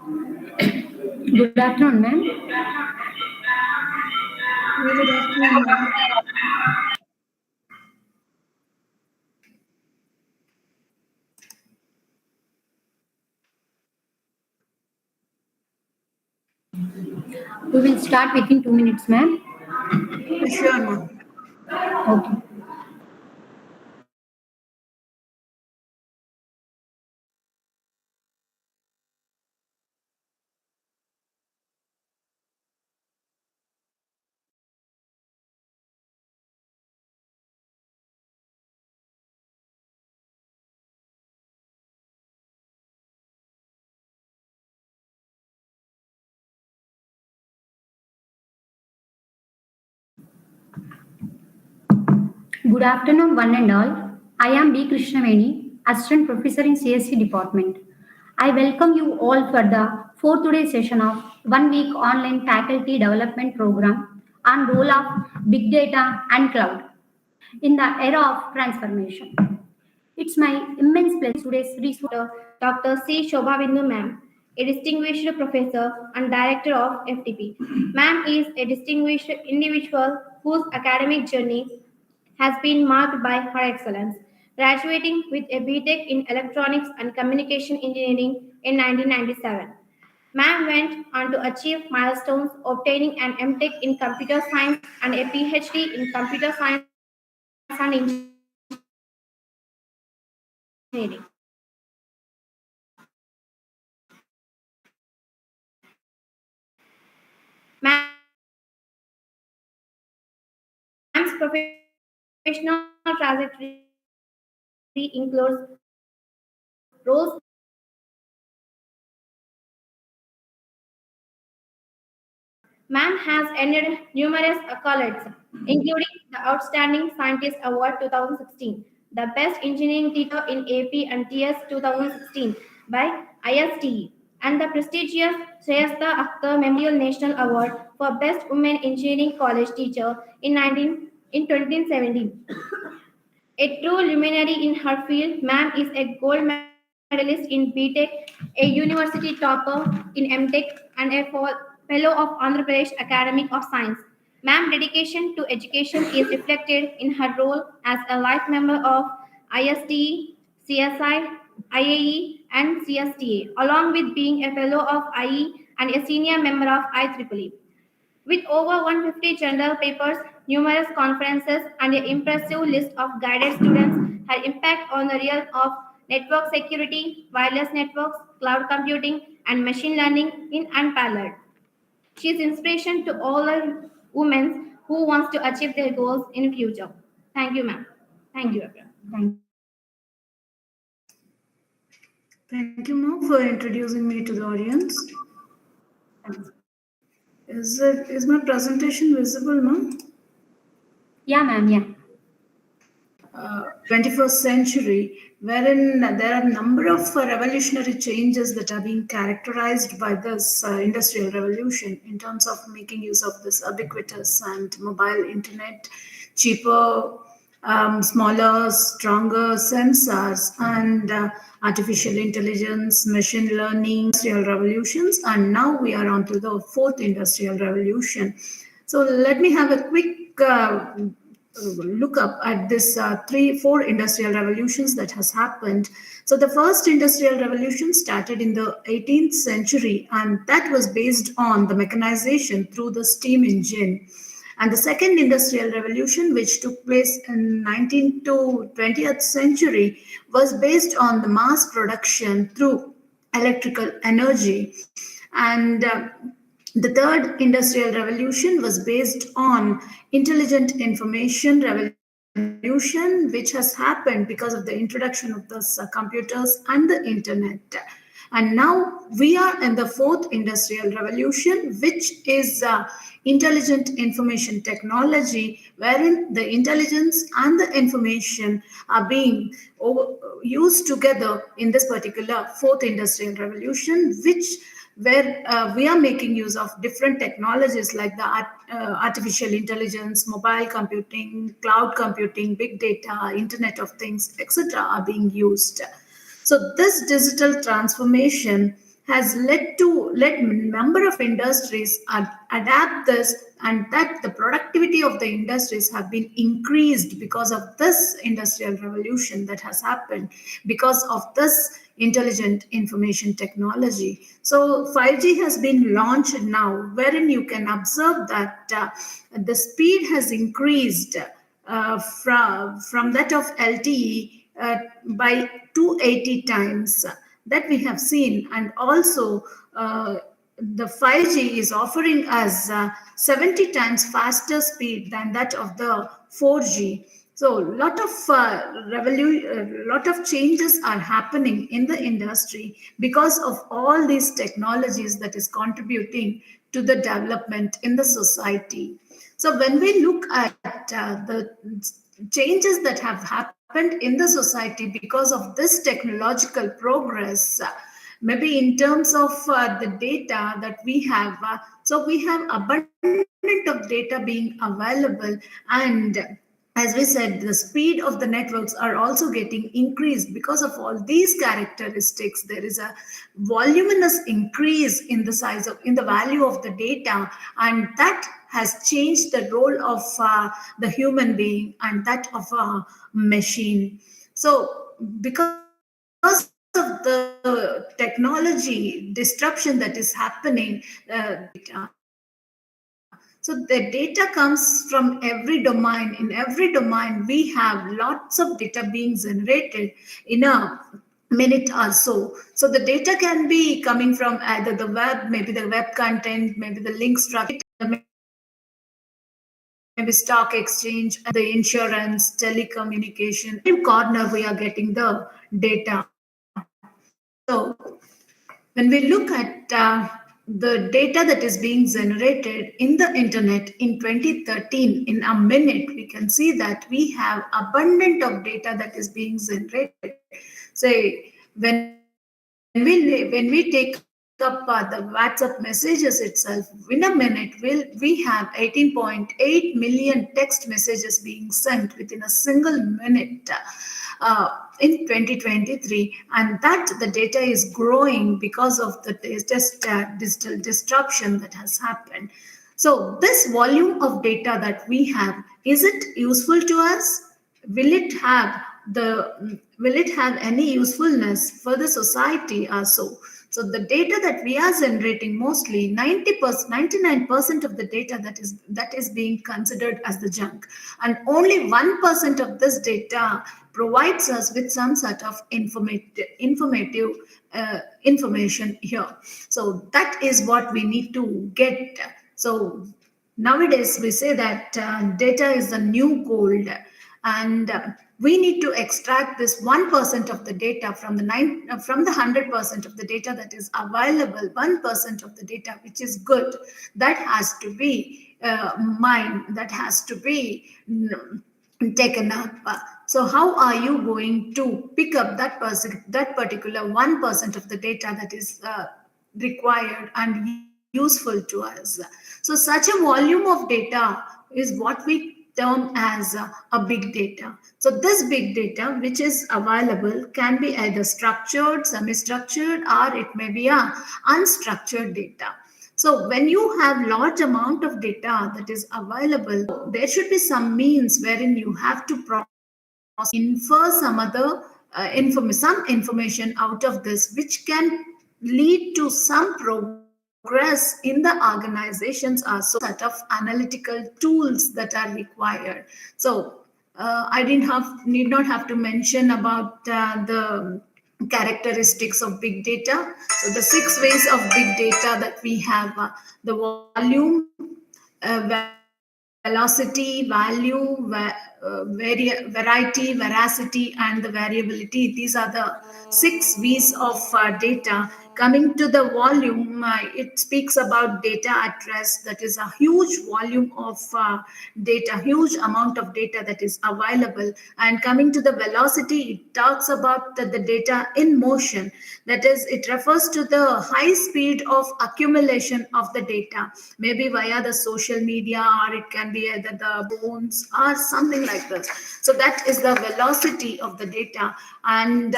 Good afternoon, ma'am. Good afternoon, ma'am. We will start within 2 minutes, ma'am. Sure, ma'am. Okay. Good afternoon, one and all. I am B. Krishnaveni, Assistant Professor in CSE Department. I welcome you all for the fourth day session of 1 week online faculty development program on role of big data and cloud in the era of transformation. It's my immense pleasure today's researcher, Dr. C. Shoba Bindu, ma'am, a distinguished professor and director of FDP. Ma'am is a distinguished individual whose academic journey has been marked by her excellence, graduating with a BTech in Electronics and Communication Engineering in 1997. Ma'am went on to achieve milestones, obtaining an MTech in Computer Science and a PhD in Computer Science and Engineering. Ma'am's professional trajectory includes roles. Ma'am has earned numerous accolades, including the Outstanding Scientist Award 2016, the Best Engineering Teacher in AP and TS 2016 by ISTE, and the prestigious Shrestha Akhtar Memorial National Award for Best Women Engineering College Teacher in 2017. A true luminary in her field, Ma'am is a gold medalist in BTech, a university topper in MTech, and a fellow of Andhra Pradesh Academy of Science. Ma'am's dedication to education is reflected in her role as a life member of ISTE, CSI, IAE, and CSTA, along with being a fellow of IE and a senior member of IEEE. With over 150 journal papers, numerous conferences, and an impressive list of guided students, her impact on the realm of network security, wireless networks, cloud computing, and machine learning is unparalleled. She is inspiration to all the women who wants to achieve their goals in future. Thank you, ma'am. Thank you, everyone. Thank you, ma'am, for introducing me to the audience. Is my presentation visible, ma'am? Yeah, ma'am. Yeah. 21st century, wherein there are a number of revolutionary changes that are being characterized by this industrial revolution in terms of making use of this ubiquitous and mobile internet, cheaper, smaller, stronger sensors, and artificial intelligence, machine learning, industrial revolutions, and now we are on to the fourth industrial revolution. So let me have a quick look up at this four industrial revolutions that has happened. So the first industrial revolution started in the 18th century, and that was based on the mechanization through the steam engine. And the second industrial revolution, which took place in 19th to 20th century, was based on the mass production through electrical energy. And the third industrial revolution was based on intelligent information revolution, which has happened because of the introduction of the computers and the internet. And now we are in the fourth industrial revolution, which is intelligent information technology, wherein the intelligence and the information are being used together in this particular fourth industrial revolution, which where we are making use of different technologies like the artificial intelligence, mobile computing, cloud computing, big data, internet of things, etc. are being used. So this digital transformation has led number of industries adapt this, and that the productivity of the industries have been increased because of this industrial revolution that has happened because of this intelligent information technology. So 5G has been launched now, wherein you can observe that the speed has increased from that of LTE by 280 times that we have seen. And also the 5G is offering us 70 times faster speed than that of the 4G. So lot of changes are happening in the industry because of all these technologies that is contributing to the development in the society. So when we look at the changes that have happened in the society because of this technological progress, maybe in terms of the data that we have, so we have abundant of data being available, and as we said, the speed of the networks are also getting increased because of all these characteristics. There is a voluminous increase in the size of in the value of the data, and that has changed the role of the human being and that of a machine. So because of the technology disruption that is happening, so the data comes from every domain. In every domain, we have lots of data being generated in a minute or so. So the data can be coming from either the web, maybe the web content, maybe the link structure, maybe stock exchange, the insurance, telecommunication. In corner, we are getting the data. So when we look at the data that is being generated in the internet in 2013, in a minute, we can see that we have abundant of data that is being generated. Say when we take up the WhatsApp messages itself, in a minute we have 18.8 million text messages being sent within a single minute in 2023, and that the data is growing because of the digital disruption that has happened. So this volume of data that we have, is it useful to us? Will it have any usefulness for the society also? So the data that we are generating, mostly 90%, 99% of the data that is being considered as the junk, and only 1% of this data provides us with some sort of informative information here. So that is what we need to get. So nowadays we say that data is the new gold, and we need to extract this 1% of the data from the 100% of the data that is available. 1% of the data which is good, that has to be mined, that has to be taken up. So how are you going to pick up that particular 1% of the data that is required and useful to us? So such a volume of data is what we term as a big data. So this big data which is available can be either structured, semi-structured, or it may be a unstructured data. So when you have large amount of data that is available, there should be some means wherein you have to infer some other some information out of this, which can lead to some progress in the organizations, are so set of analytical tools that are required. So I need not have to mention about the characteristics of big data. So the 6 ways of big data that we have: the volume, velocity, value, variety, veracity, and the variability. These are the 6 V's of data. Coming to the volume, it speaks about data at rest. That is a huge volume of data, huge amount of data that is available. And coming to the velocity, it talks about the data in motion. That is, it refers to the high speed of accumulation of the data, maybe via the social media, or it can be either the phones or something like this. So that is the velocity of the data. And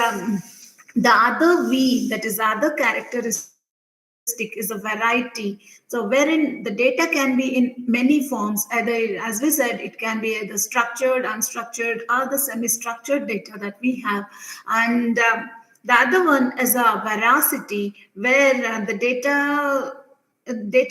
the other V, that is the other characteristic is a variety. So wherein the data can be in many forms, either, as we said, it can be either structured, unstructured, or the semi-structured data that we have. And the other one is a veracity, where the data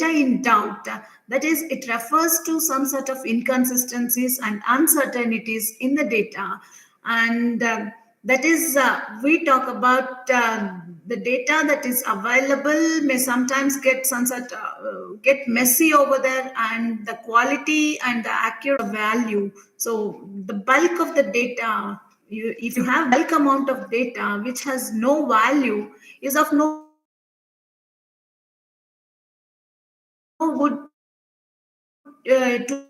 in doubt, that is, it refers to some sort of inconsistencies and uncertainties in the data. And that is, we talk about the data that is available may sometimes get some sort get messy over there, and the quality and the accurate value. So the bulk of the data, if you have bulk amount of data which has no value, is of no good to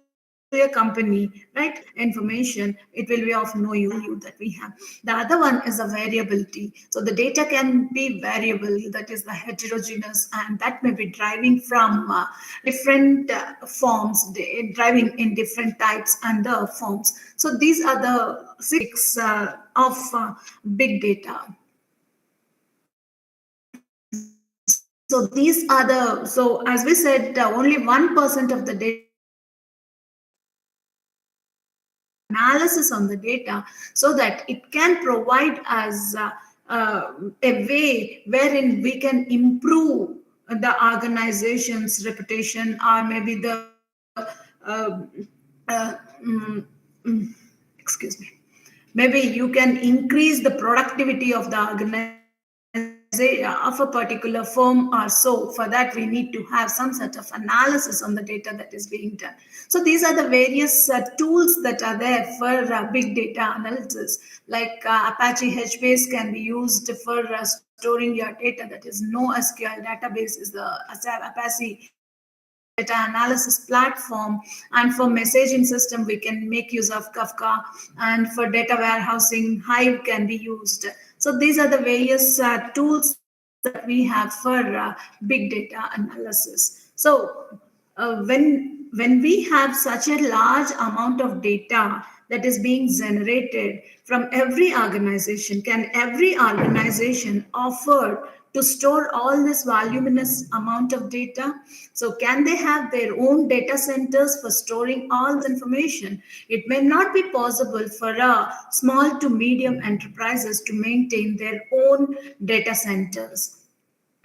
a company, right? Information, it will be of no use that we have. The other one is a variability. So the data can be variable, that is the heterogeneous, and that may be driving from different forms, driving in different types and the forms. So these are the six of big data. So these are the, so as we said, only 1% of the data analysis on the data, so that it can provide us a way wherein we can improve the organization's reputation, or maybe the uh, mm, excuse me, maybe you can increase the productivity of the of a particular firm or so. For that, we need to have some sort of analysis on the data that is being done. So these are the various tools that are there for big data analysis. Like Apache HBase can be used for storing your data. That is, NoSQL database is the Apache data analysis platform. And for messaging system, we can make use of Kafka. And for data warehousing, Hive can be used. So these are the various tools that we have for big data analysis. So when we have such a large amount of data that is being generated from every organization, can every organization offer to store all this voluminous amount of data? So can they have their own data centers for storing all this information? It may not be possible for small to medium enterprises to maintain their own data centers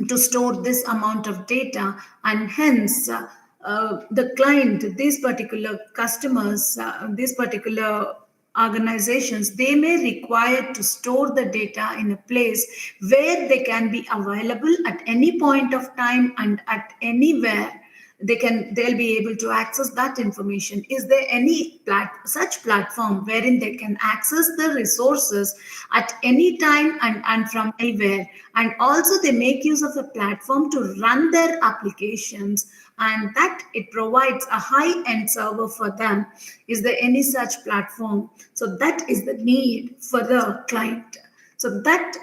to store this amount of data, and hence the client, these particular customers, these particular organizations, they may require to store the data in a place where they can be available at any point of time and at anywhere. They'll be able to access that information. Is there any such platform wherein they can access the resources at any time and from anywhere? And also they make use of a platform to run their applications, and that it provides a high-end server for them. Is there any such platform? So that is the need for the client. So that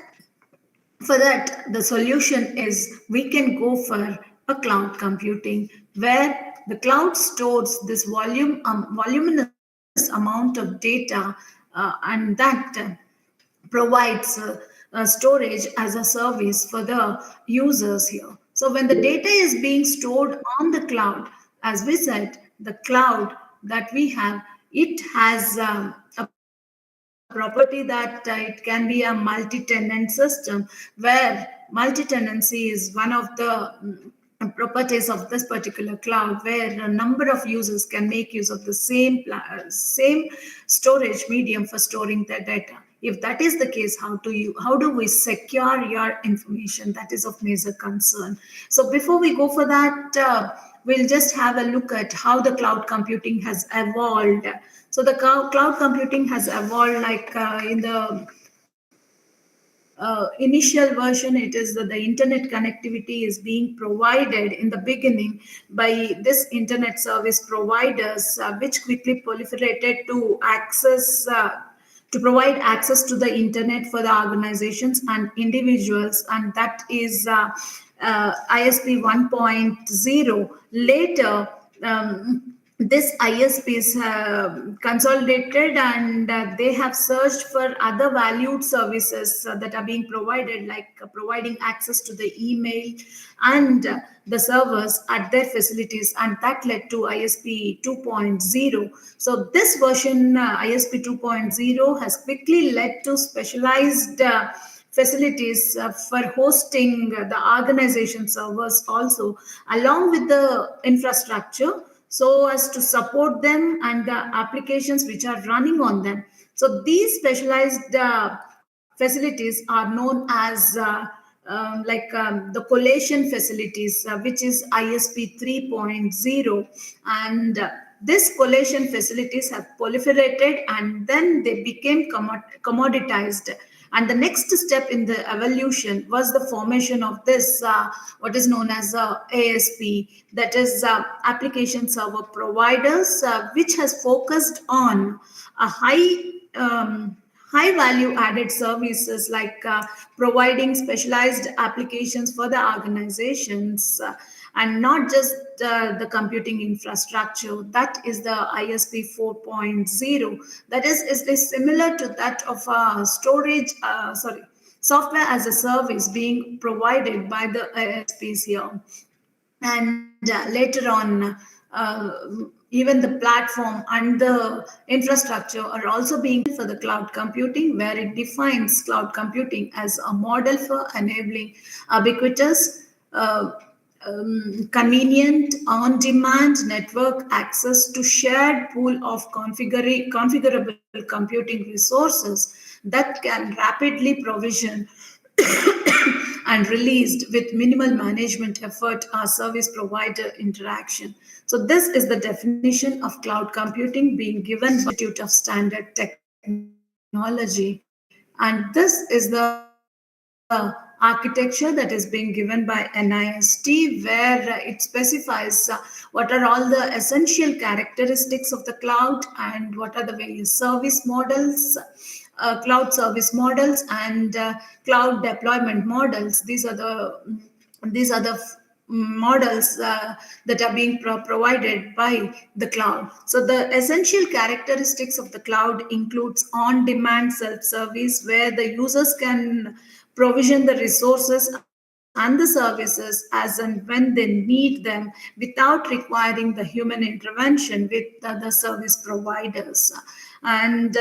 for that, the solution is we can go for a cloud computing, where the cloud stores this voluminous amount of data, and that provides storage as a service for the users here. So when the data is being stored on the cloud, as we said, the cloud that we have, it has a property that it can be a multi-tenant system, where multi-tenancy is one of the properties of this particular cloud, where a number of users can make use of the same storage medium for storing their data. If that is the case, how do we secure your information? That is of major concern. So before we go for that, we'll just have a look at how the cloud computing has evolved. So the cloud computing has evolved, like in the initial version, it is that the internet connectivity is being provided in the beginning by this internet service providers, which quickly proliferated to provide access to the internet for the organizations and individuals, and that is ISP 1.0. Later, this ISPs consolidated, and they have searched for other valued services that are being provided, like providing access to the email and the servers at their facilities, and that led to ISP 2.0. So this version, ISP 2.0, has quickly led to specialized facilities for hosting the organization servers also, along with the infrastructure, so as to support them and the applications which are running on them. So these specialized facilities are known as the collation facilities, which is ISP 3.0. And this collation facilities have proliferated, and then they became commoditized. And the next step in the evolution was the formation of this, what is known as ASP, that is application server providers, which has focused on a high value added services, like providing specialized applications for the organizations, and not just the computing infrastructure. That is the ISP 4.0. That is similar to that of software as a service being provided by the ISPs here. And later on, even the platform and the infrastructure are also being for the cloud computing, where it defines cloud computing as a model for enabling ubiquitous, convenient, on-demand network access to shared pool of configurable computing resources that can rapidly provision and released with minimal management effort or service provider interaction. So this is the definition of cloud computing being given by the Institute of Standard Technology. And this is the architecture that is being given by NIST, where it specifies what are all the essential characteristics of the cloud and what are the various service models, cloud service models, and cloud deployment models. These are the models that are being provided by the cloud. So the essential characteristics of the cloud includes on-demand self-service, where the users can provision the resources and the services as and when they need them, without requiring the human intervention with the service providers. And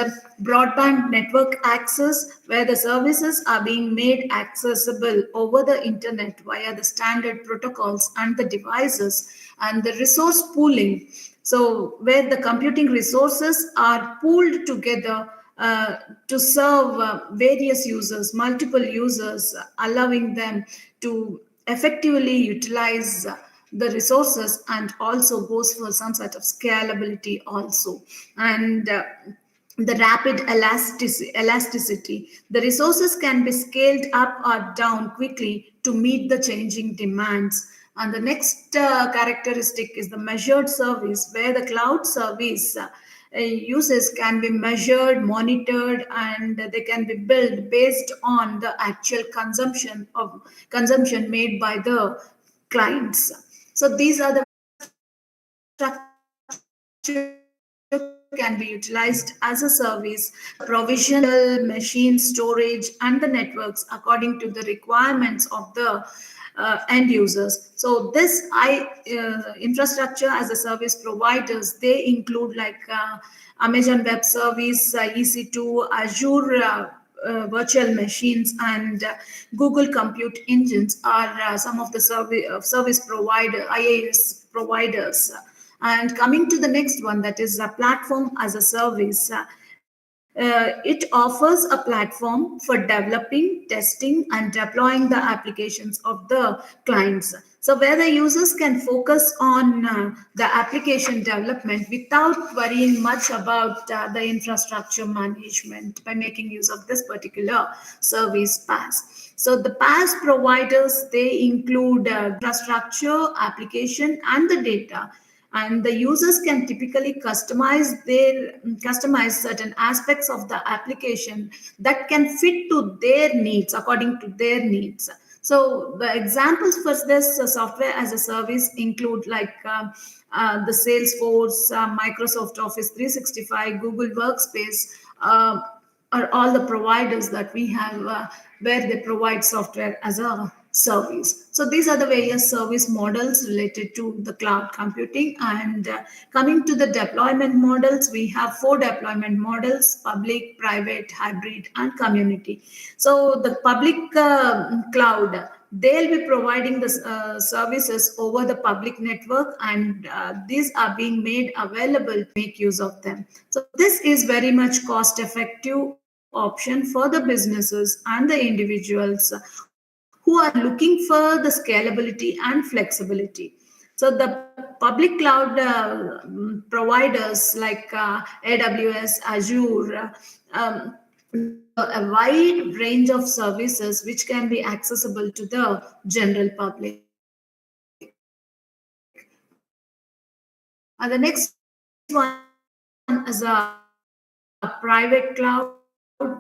broadband network access, where the services are being made accessible over the internet via the standard protocols and the devices. And the resource pooling, so where the computing resources are pooled together uh, to serve various users, multiple users, allowing them to effectively utilize the resources, and also goes for some sort of scalability also. And the rapid elasticity. The resources can be scaled up or down quickly to meet the changing demands. And the next characteristic is the measured service, where the cloud service uses can be measured, monitored, and they can be built based on the actual consumption made by the clients. So these are the can be utilized as a service, provisional machine storage and the networks according to the requirements of the end users. So this infrastructure as a service providers, they include like Amazon Web Service, EC2, Azure virtual machines, and Google Compute Engines are some of the service provider IaaS providers. And coming to the next one, that is a platform as a service. It offers a platform for developing, testing, and deploying the applications of the clients. So, where the users can focus on the application development without worrying much about the infrastructure management by making use of this particular service PaaS. So, the PaaS providers, they include infrastructure, application, and the data, and the users can typically customize certain aspects of the application that can fit to their needs, according to their needs. So the examples for this software as a service include like the Salesforce, Microsoft Office 365, Google Workspace, are all the providers that we have where they provide software as a service. So these are the various service models related to the cloud computing. And coming to the deployment models, we have four deployment models: public, private, hybrid, and community. So the public cloud, they'll be providing the services over the public network, and these are being made available to make use of them. So this is very much cost effective option for the businesses and the individuals who are looking for the scalability and flexibility. So the public cloud providers like AWS, Azure, a wide range of services which can be accessible to the general public. The next one is a private cloud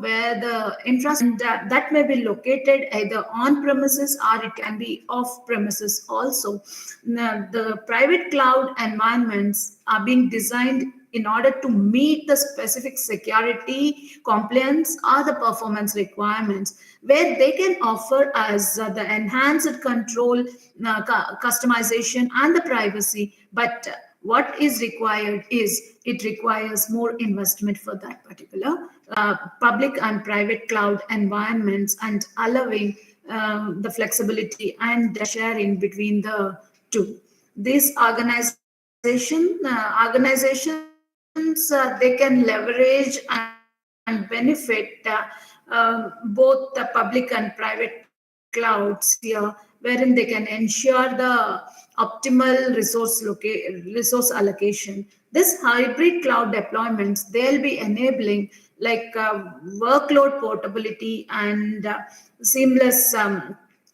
where the infrastructure and that may be located either on premises or it can be off premises also. Now, the private cloud environments are being designed in order to meet the specific security, compliance, or the performance requirements, where they can offer us the enhanced control, customization, and the privacy. But what is required is it requires more investment for that particular public and private cloud environments, and allowing the flexibility and sharing between the two. These organizations they can leverage and benefit both the public and private clouds here, wherein they can ensure the optimal resource allocation. This hybrid cloud deployments, they'll be enabling like workload portability and seamless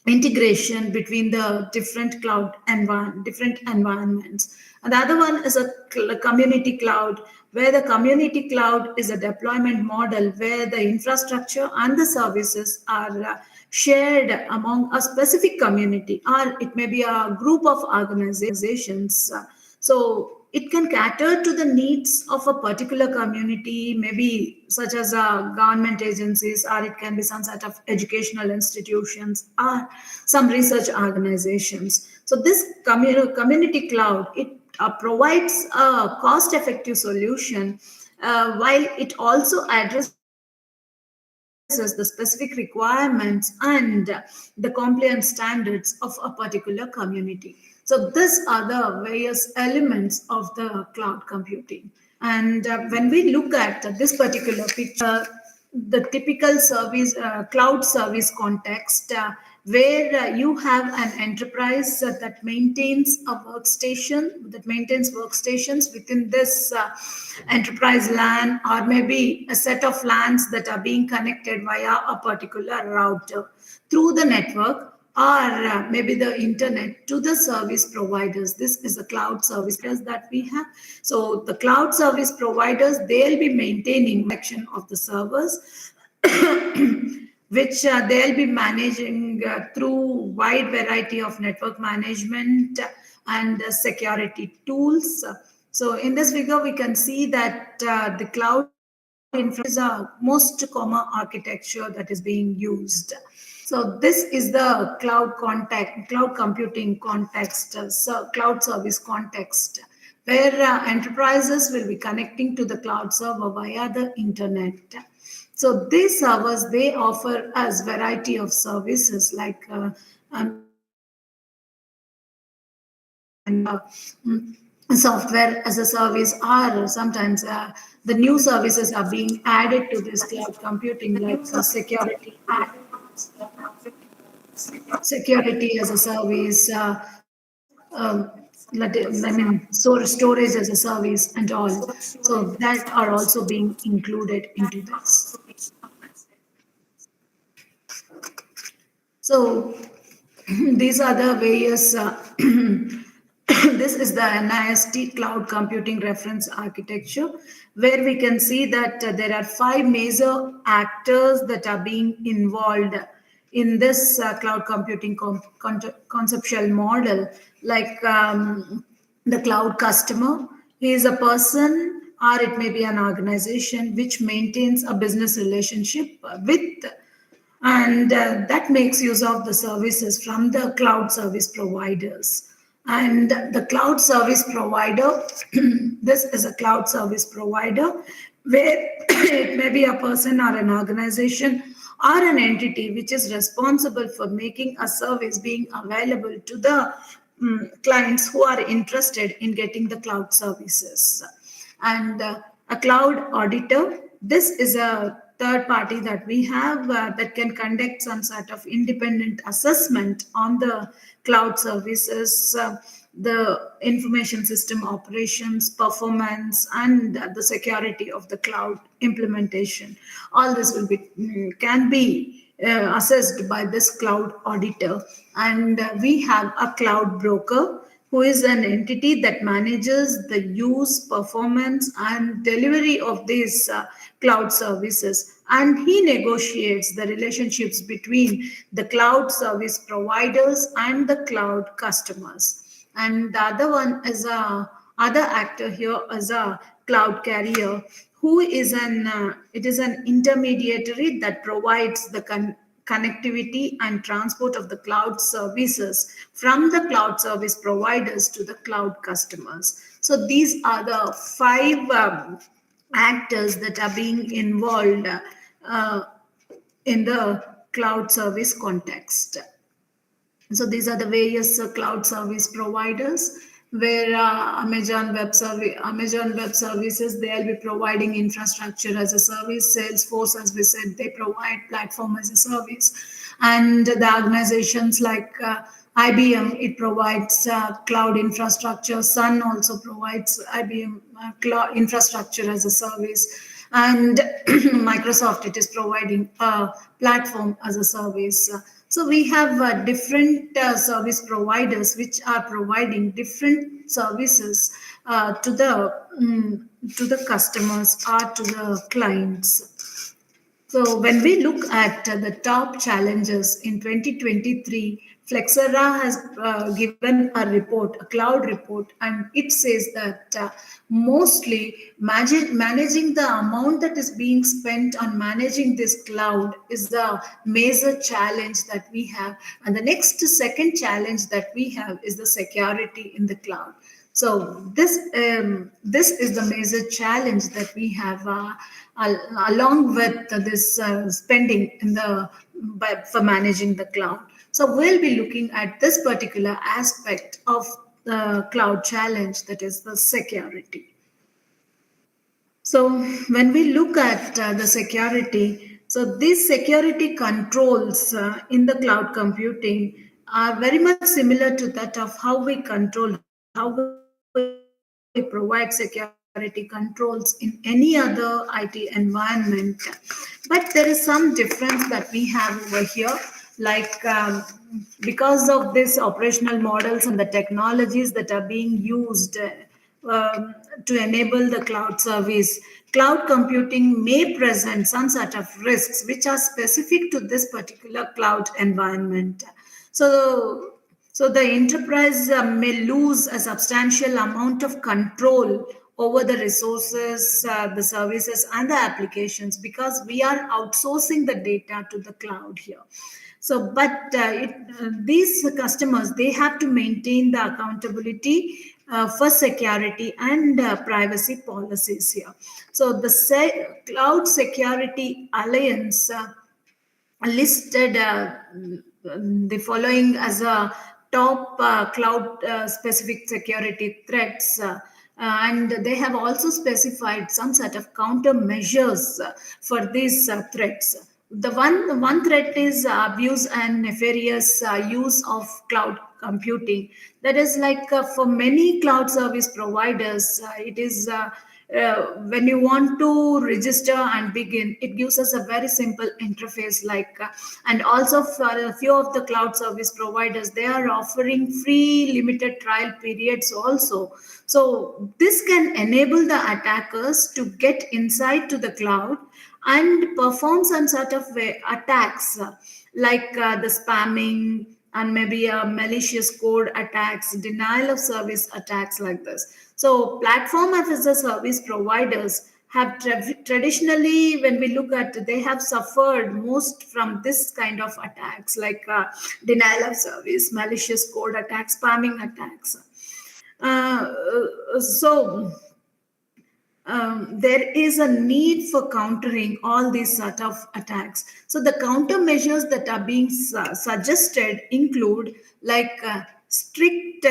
integration between the different environments. And the other one is a community cloud, where the community cloud is a deployment model where the infrastructure and the services are shared among a specific community, or it may be a group of organizations. So it can cater to the needs of a particular community, maybe such as government agencies, or it can be some sort of educational institutions or some research organizations. So this community cloud, it provides a cost-effective solution, while it also addresses the specific requirements and the compliance standards of a particular community. So these are the various elements of the cloud computing. And when we look at this particular picture, the typical service cloud service context, where you have an enterprise that maintains workstations within this enterprise LAN, or maybe a set of LANs that are being connected via a particular router through the network, or maybe the internet to the service providers. This is the cloud service providers that we have. So the cloud service providers, they'll be maintaining section of the servers which they'll be managing through wide variety of network management and security tools. So in this figure, we can see that the cloud infrastructure is a most common architecture that is being used. So this is the cloud computing context, cloud service context, where enterprises will be connecting to the cloud server via the internet. So these servers, they offer us variety of services like software as a service, or sometimes the new services are being added to this cloud computing, like security as a service, storage as a service, and all. So that are also being included into this. So these are the various. This is the NIST cloud computing reference architecture, where we can see that there are 5 major actors that are being involved in this cloud computing conceptual model, like the cloud customer is a person or it may be an organization which maintains a business relationship with, and that makes use of the services from the cloud service providers. And the cloud service provider, this is a cloud service provider where it may be a person or an organization or an entity which is responsible for making a service being available to the clients who are interested in getting the cloud services. And a cloud auditor, this is a third party that we have that can conduct some sort of independent assessment on the cloud services, the information system operations, performance, and the security of the cloud implementation. All this will be can be assessed by this cloud auditor. And we have a cloud broker who is an entity that manages the use, performance, and delivery of these cloud services. And he negotiates the relationships between the cloud service providers and the cloud customers. And the other one is a other actor here is a cloud carrier who is it is an intermediary that provides the connectivity and transport of the cloud services from the cloud service providers to the cloud customers. So these are the five actors that are being involved uh, in the cloud service context. So these are the various cloud service providers where Amazon Web Services, they'll be providing infrastructure as a service. Salesforce, as we said, they provide platform as a service. And the organizations like IBM, it provides cloud infrastructure. Sun also provides IBM cloud infrastructure as a service. And Microsoft, it is providing a platform as a service. So we have different service providers which are providing different services to the customers or to the clients. So when we look at the top challenges in 2023, Flexera has given a report, a cloud report, and it says that mostly managing the amount that is being spent on managing this cloud is the major challenge that we have. And the next second challenge that we have is the security in the cloud. So this is the major challenge that we have, along with this spending for managing the cloud. So we'll be looking at this particular aspect of the cloud challenge, that is the security. So when we look at the security, so these security controls in the cloud computing are very much similar to that of how we control, how we provide security controls in any other IT environment. But there is some difference that we have over here, like because of this operational models and the technologies that are being used to enable the cloud service, cloud computing may present some sort of risks which are specific to this particular cloud environment. So, so the enterprise may lose a substantial amount of control over the resources, the services, and the applications because we are outsourcing the data to the cloud here. So, but these customers, they have to maintain the accountability for security and privacy policies here. So, the Cloud Security Alliance listed the following as a top cloud specific security threats. And they have also specified some sort of countermeasures for these threats. The one threat is abuse and nefarious use of cloud computing. That is like for many cloud service providers, when you want to register and begin, it gives us a very simple interface. And also for a few of the cloud service providers, they are offering free limited trial periods also. So this can enable the attackers to get inside to the cloud and perform some sort of attacks, the spamming and maybe malicious code attacks, denial of service attacks like this. So platform as a service providers have traditionally, when we look at, they have suffered most from this kind of attacks, denial of service, malicious code attacks, spamming attacks. So there is a need for countering all these sort of attacks. So the countermeasures that are being suggested include strict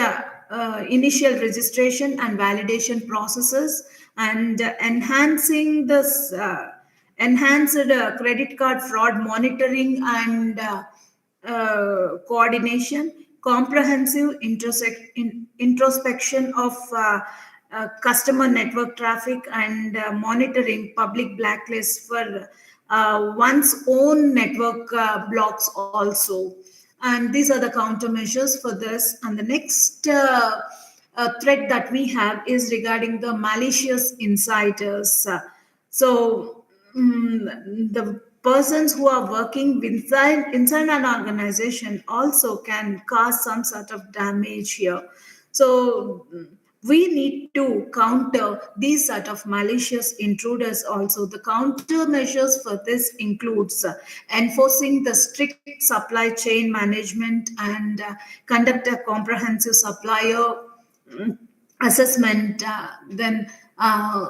initial registration and validation processes, and enhancing this enhanced credit card fraud monitoring and coordination, comprehensive introspection of customer network traffic, and monitoring public blacklists for one's own network blocks also. And these are the countermeasures for this. And the next threat that we have is regarding the malicious insiders. The persons who are working inside an organization also can cause some sort of damage here. So we need to counter these sort of malicious intruders also. The countermeasures for this includes enforcing the strict supply chain management, and conduct a comprehensive supplier assessment, then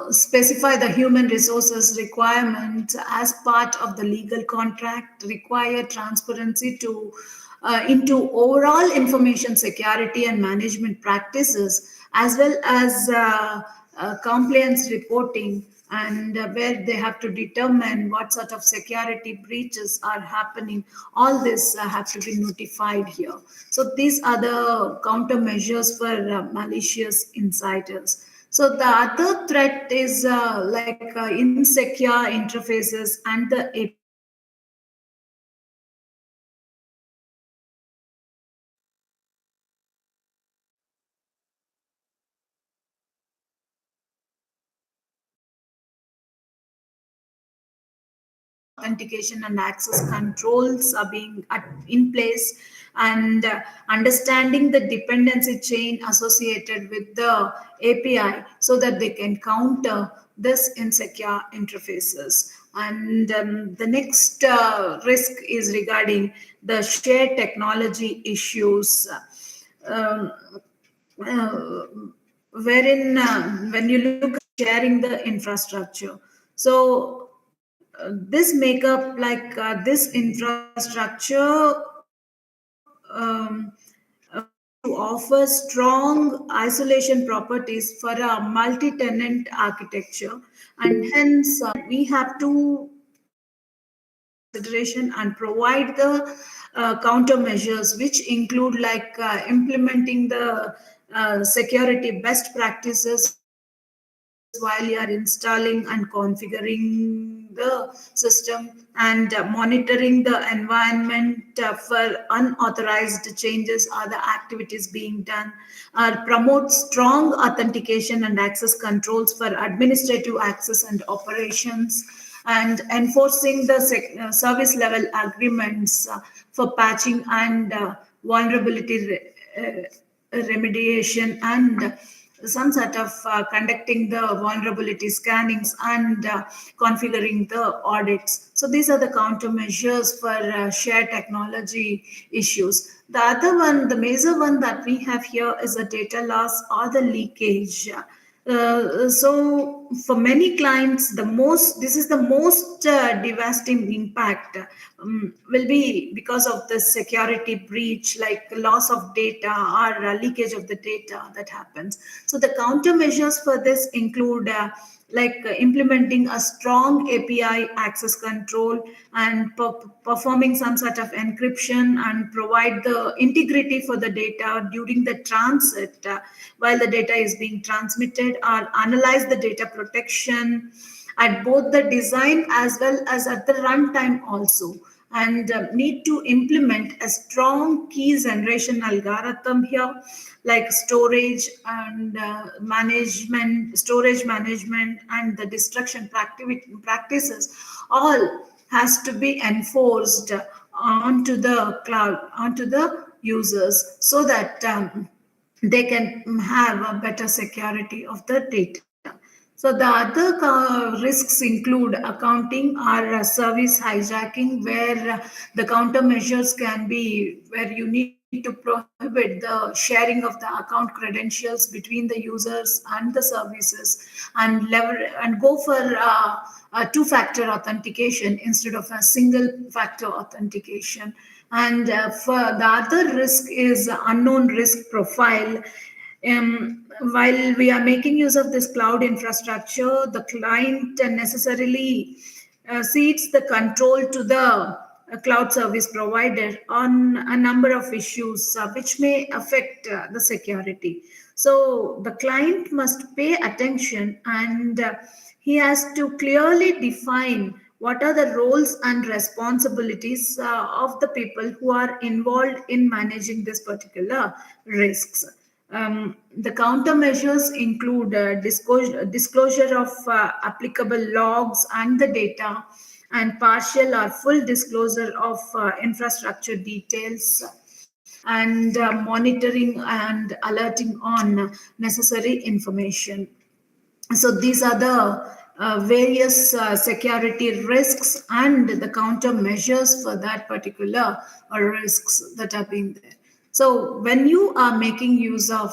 specify the human resources requirement as part of the legal contract, require transparency to into overall information security and management practices, as well as compliance reporting, and where they have to determine what sort of security breaches are happening. All this have to be notified here. So these are the countermeasures for malicious insiders. So the other threat is insecure interfaces and the authentication and access controls are being in place, and understanding the dependency chain associated with the API, so that they can counter this insecure interfaces. And the next risk is regarding the shared technology issues. Um, uh, Wherein when you look at sharing the infrastructure, so this makeup this infrastructure um, to offer strong isolation properties for a multi-tenant architecture, and hence we have to consideration and provide the countermeasures, which include implementing the security best practices while you are installing and configuring the system, and monitoring the environment for unauthorized changes or the activities being done, promote strong authentication and access controls for administrative access and operations, and enforcing the service level agreements for patching and vulnerability remediation, and some sort of conducting the vulnerability scannings and configuring the audits. So these are the countermeasures for shared technology issues. The other one, the major one that we have here, is the data loss or the leakage. So for many clients, this is the most devastating impact will be because of the security breach, like loss of data or leakage of the data that happens. So the countermeasures for this include like implementing a strong API access control and performing some sort of encryption and provide the integrity for the data during the transit while the data is being transmitted, or analyze the data protection at both the design as well as at the runtime also, and need to implement a strong key generation algorithm here, like storage management and the destruction practices all has to be enforced onto the cloud, onto the users, so that they can have a better security of the data. So the other risks include accounting or service hijacking, where the countermeasures can be where you need to prohibit the sharing of the account credentials between the users and the services, and go for a two-factor authentication instead of a single-factor authentication. And for the other risk is unknown risk profile. While we are making use of this cloud infrastructure, the client necessarily cedes the control to the cloud service provider on a number of issues which may affect the security. So the client must pay attention, and he has to clearly define what are the roles and responsibilities of the people who are involved in managing this particular risks. The countermeasures include disclosure of applicable logs and the data, and partial or full disclosure of infrastructure details, and monitoring and alerting on necessary information. So these are the various security risks and the countermeasures for that particular risks that are being there. So when you are making use of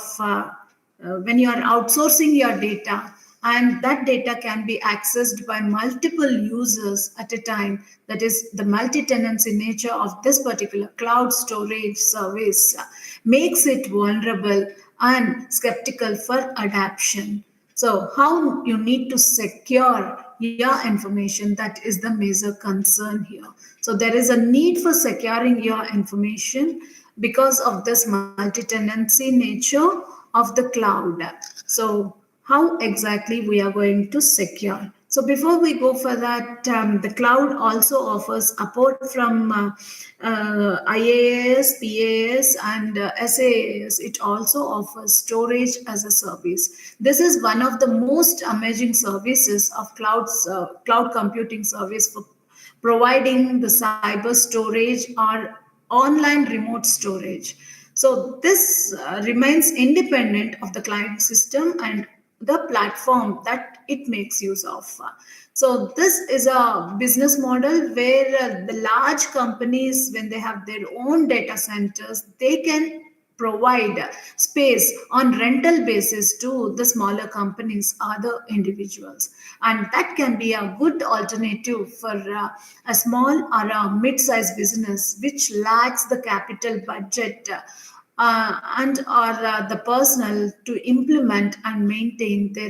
when you are outsourcing your data, and that data can be accessed by multiple users at a time, that is the multi-tenancy nature of this particular cloud storage service makes it vulnerable and skeptical for adoption. So how you need to secure your information, that is the major concern here. So there is a need for securing your information because of this multi-tenancy nature of the cloud. So how exactly we are going to secure? So before we go for that, the cloud also offers support from IaaS, PaaS, and SaaS. It also offers storage as a service. This is one of the most amazing services of cloud computing service for providing the cyber storage or online remote storage. So this remains independent of the client system and the platform that it makes use of. So this is a business model where the large companies, when they have their own data centers, they can provide space on rental basis to the smaller companies or the individuals, and that can be a good alternative for a small or a mid-sized business which lacks the capital budget and or the personnel to implement and maintain their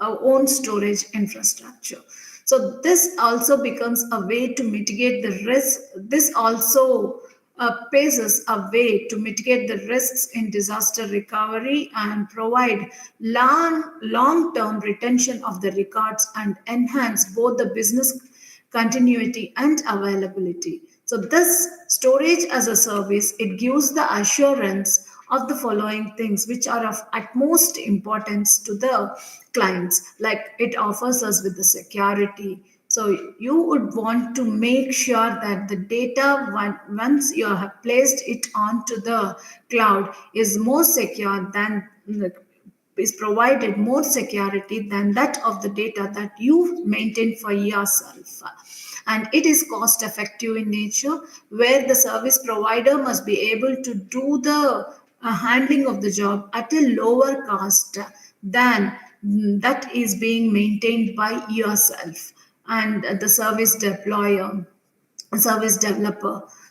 own storage infrastructure. So this also becomes a way to mitigate the risk. This also paves a way to mitigate the risks in disaster recovery and provide long-term retention of the records and enhance both the business continuity and availability. So this storage as a service, it gives the assurance of the following things which are of utmost importance to the clients, like it offers us with the security. So you would want to make sure that the data, once you have placed it onto the cloud, is more secure than is provided more security than that of the data that you maintain for yourself. And it is cost effective in nature, where the service provider must be able to do the handling of the job at a lower cost than that is being maintained by yourself and the service developer.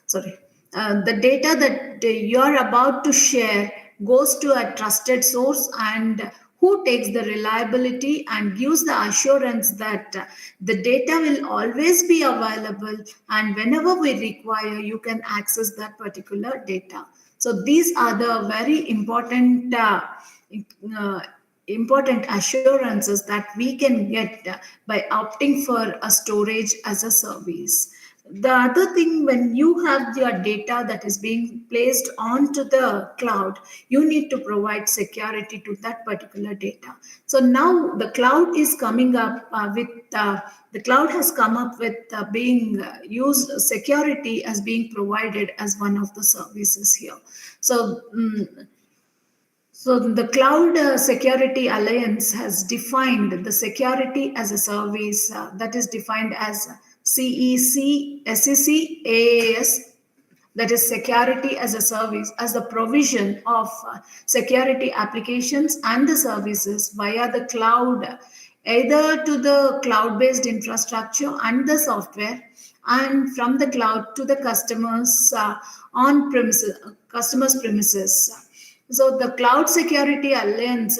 Sorry. The data that you're about to share goes to a trusted source, and who takes the reliability and gives the assurance that the data will always be available, and whenever we require you can access that particular data. So these are the very uh, important assurances that we can get by opting for a storage as a service. The other thing, when you have your data that is being placed onto the cloud, you need to provide security to that particular data. So now the cloud is coming up with the cloud has come up with being used security as being provided as one of the services here. So so the Cloud Security Alliance has defined the security as a service, that is defined as CEC, SEC, AAS, that is security as a service, as the provision of security applications and the services via the cloud, either to the cloud based infrastructure and the software, and from the cloud to the customers premises. So the Cloud Security Alliance,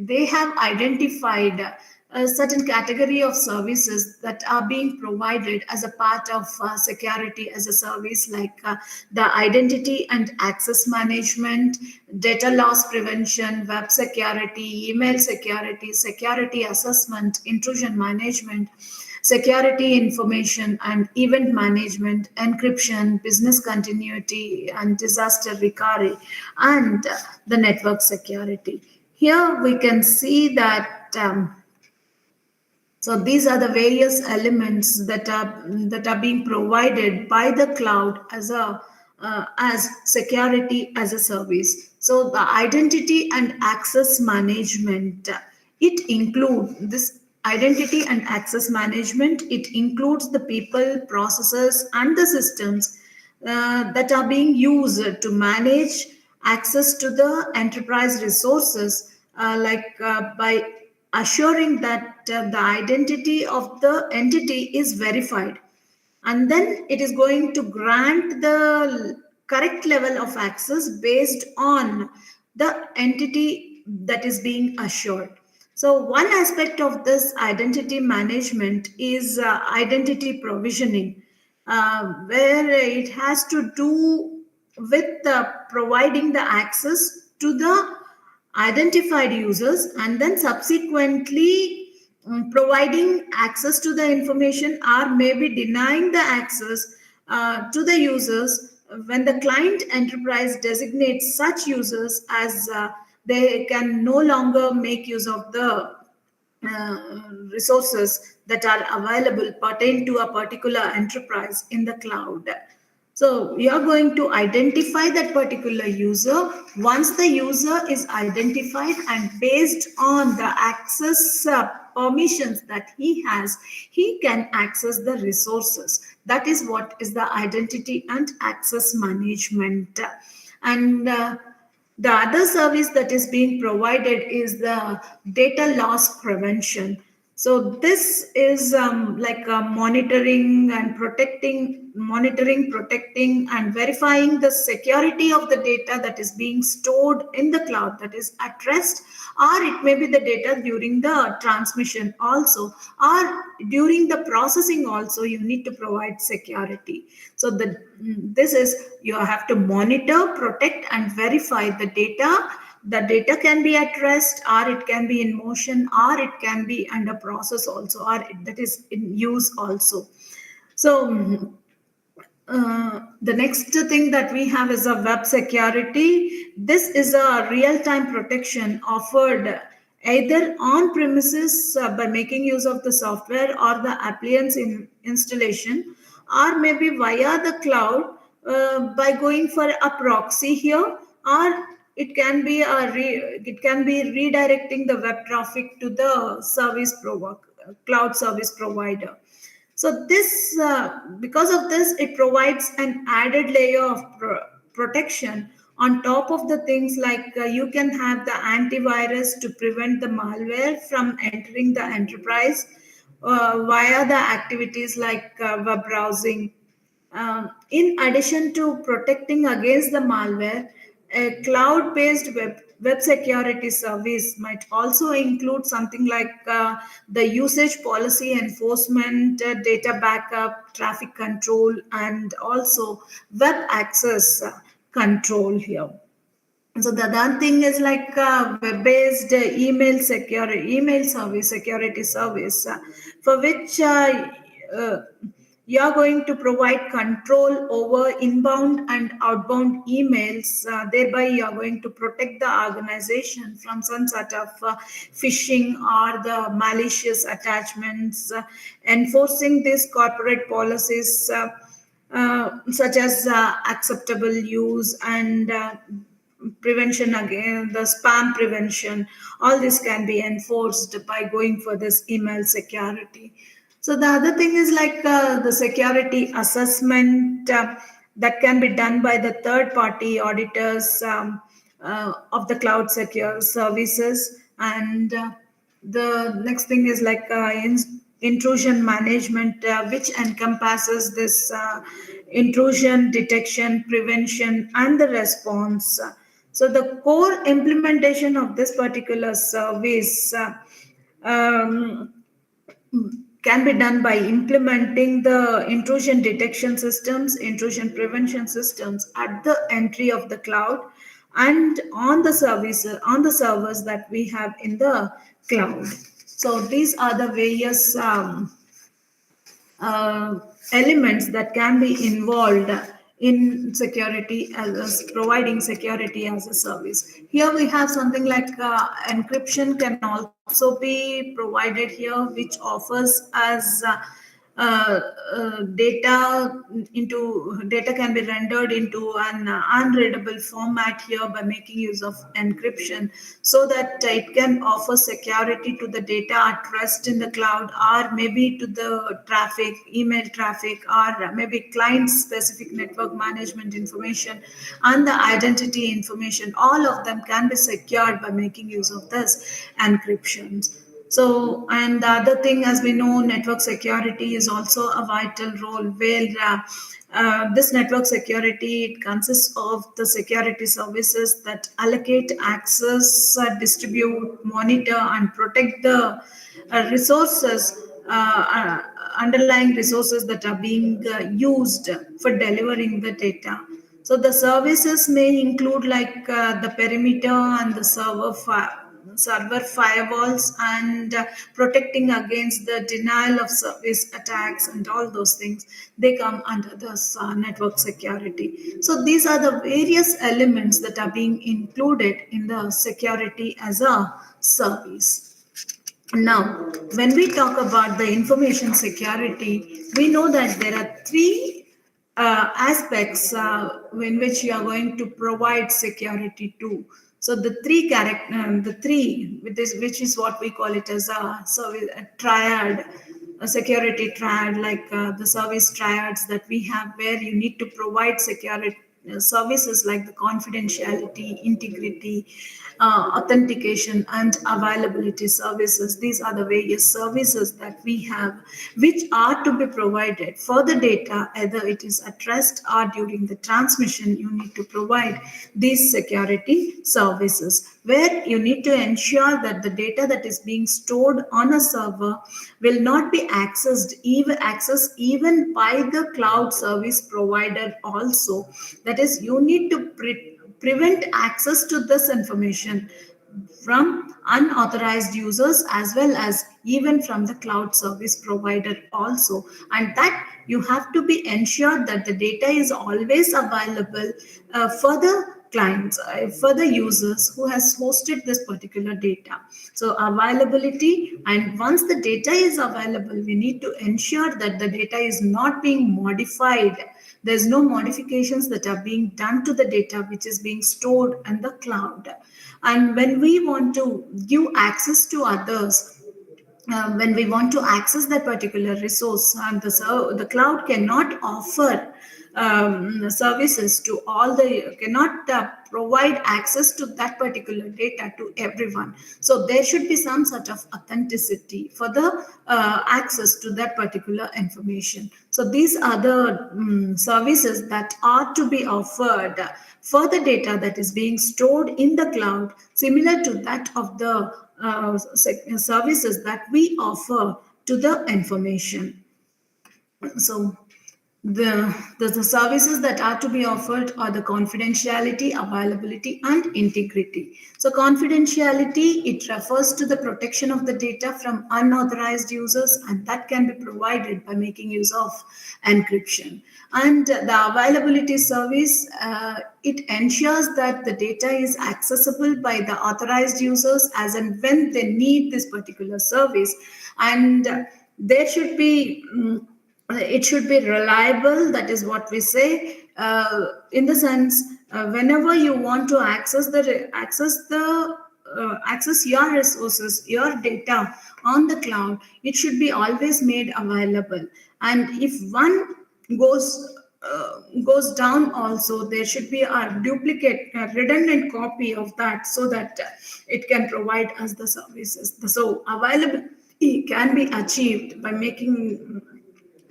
they have identified a certain category of services that are being provided as a part of security as a service, like the identity and access management, data loss prevention, web security, email security, security assessment, intrusion management, security information and event management, encryption, business continuity and disaster recovery, and the network security. Here we can see that so these are the various elements that are being provided by the cloud as security as a service. So the identity and access management, it includes this identity and access management. It includes the people, processes, and the systems that are being used to manage access to the enterprise resources, by assuring that the identity of the entity is verified, and then it is going to grant the correct level of access based on the entity that is being assured. So one aspect of this identity management is identity provisioning, where it has to do with providing the access to the identified users, and then subsequently providing access to the information or maybe denying the access to the users when the client enterprise designates such users as they can no longer make use of the resources that are available pertain to a particular enterprise in the cloud. So you are going to identify that particular user. Once the user is identified and based on the access permissions that he has, he can access the resources. That is what is the identity and access management. And the other service that is being provided is the data loss prevention. So this is like monitoring, protecting, and verifying the security of the data that is being stored in the cloud, that is at rest, or it may be the data during the transmission also, or during the processing also. You need to provide security. So this is, you have to monitor, protect, and verify the data. The data can be at rest, or it can be in motion, or it can be under process also, or that is in use also. So the next thing that we have is a web security. This is a real-time protection offered either on premises by making use of the software or the appliance installation, or maybe via the cloud by going for a proxy here, or it can be redirecting the web traffic to the cloud service provider. So this, because of this, it provides an added layer of protection on top of the things, like you can have the antivirus to prevent the malware from entering the enterprise via the activities like web browsing. In addition to protecting against the malware, a cloud-based web security service might also include something like the usage policy enforcement, data backup, traffic control, and also web access control here. So the other thing is like web-based email service, security service, for which uh, you are going to provide control over inbound and outbound emails. Thereby, you are going to protect the organization from some sort of phishing or the malicious attachments, enforcing these corporate policies. Such as acceptable use and prevention, again the spam prevention, all this can be enforced by going for this email security. So the other thing is like the security assessment that can be done by the third party auditors of the cloud secure services. And the next thing is like intrusion management, which encompasses this intrusion detection, prevention, and the response. So the core implementation of this particular service um, can be done by implementing the intrusion detection systems, intrusion prevention systems at the entry of the cloud and on the service on the servers that we have in the cloud. So these are the various uh, elements that can be involved in security as providing security as a service. Here we have something like encryption can also be provided here, which offers as data can be rendered into an unreadable format here by making use of encryption, so that it can offer security to the data at rest in the cloud, or maybe to the traffic, email traffic, or maybe client specific network management information and the identity information. All of them can be secured by making use of this encryptions. So, and the other thing, as we know, network security is also a vital role where this network security, it consists of the security services that allocate access, distribute, monitor, and protect the resources, underlying resources that are being used for delivering the data. So the services may include like the perimeter and the server firewalls, and protecting against the denial of service attacks and all those things. They come under this network security. So these are the various elements that are being included in the security as a service. Now, when we talk about the information security, we know that there are three aspects in which you are going to provide security to. So the three, which is what we call it as a triad, a security triad, like the service triads that we have, where you need to provide security services like the confidentiality, integrity, authentication, and availability services. These are the various services that we have, which are to be provided for the data, either it is at rest or during the transmission. You need to provide these security services, where you need to ensure that the data that is being stored on a server will not be accessed even by the cloud service provider also. That is, you need to prevent access to this information from unauthorized users, as well as even from the cloud service provider also. And that you have to be ensured that the data is always available for the clients, for the users who has hosted this particular data. So availability, and once the data is available, we need to ensure that the data is not being modified. There's no modifications that are being done to the data which is being stored in the cloud. And when we want to give access to others, when we want to access that particular resource, and the cloud cannot offer services to all the cannot provide access to that particular data to everyone. So there should be some sort of authenticity for the access to that particular information. So these are the services that are to be offered for the data that is being stored in the cloud, similar to that of the services that we offer to the information. So the services that are to be offered are the confidentiality, availability, and integrity. So confidentiality, it refers to the protection of the data from unauthorized users, and that can be provided by making use of encryption. And the availability service, it ensures that the data is accessible by the authorized users as and when they need this particular service. And there should be it should be reliable. That is what we say, in the sense, whenever you want to access your resources, your data on the cloud, it should be always made available. And if one goes down also, there should be a duplicate, a redundant copy of that, so that it can provide us the services. So availability can be achieved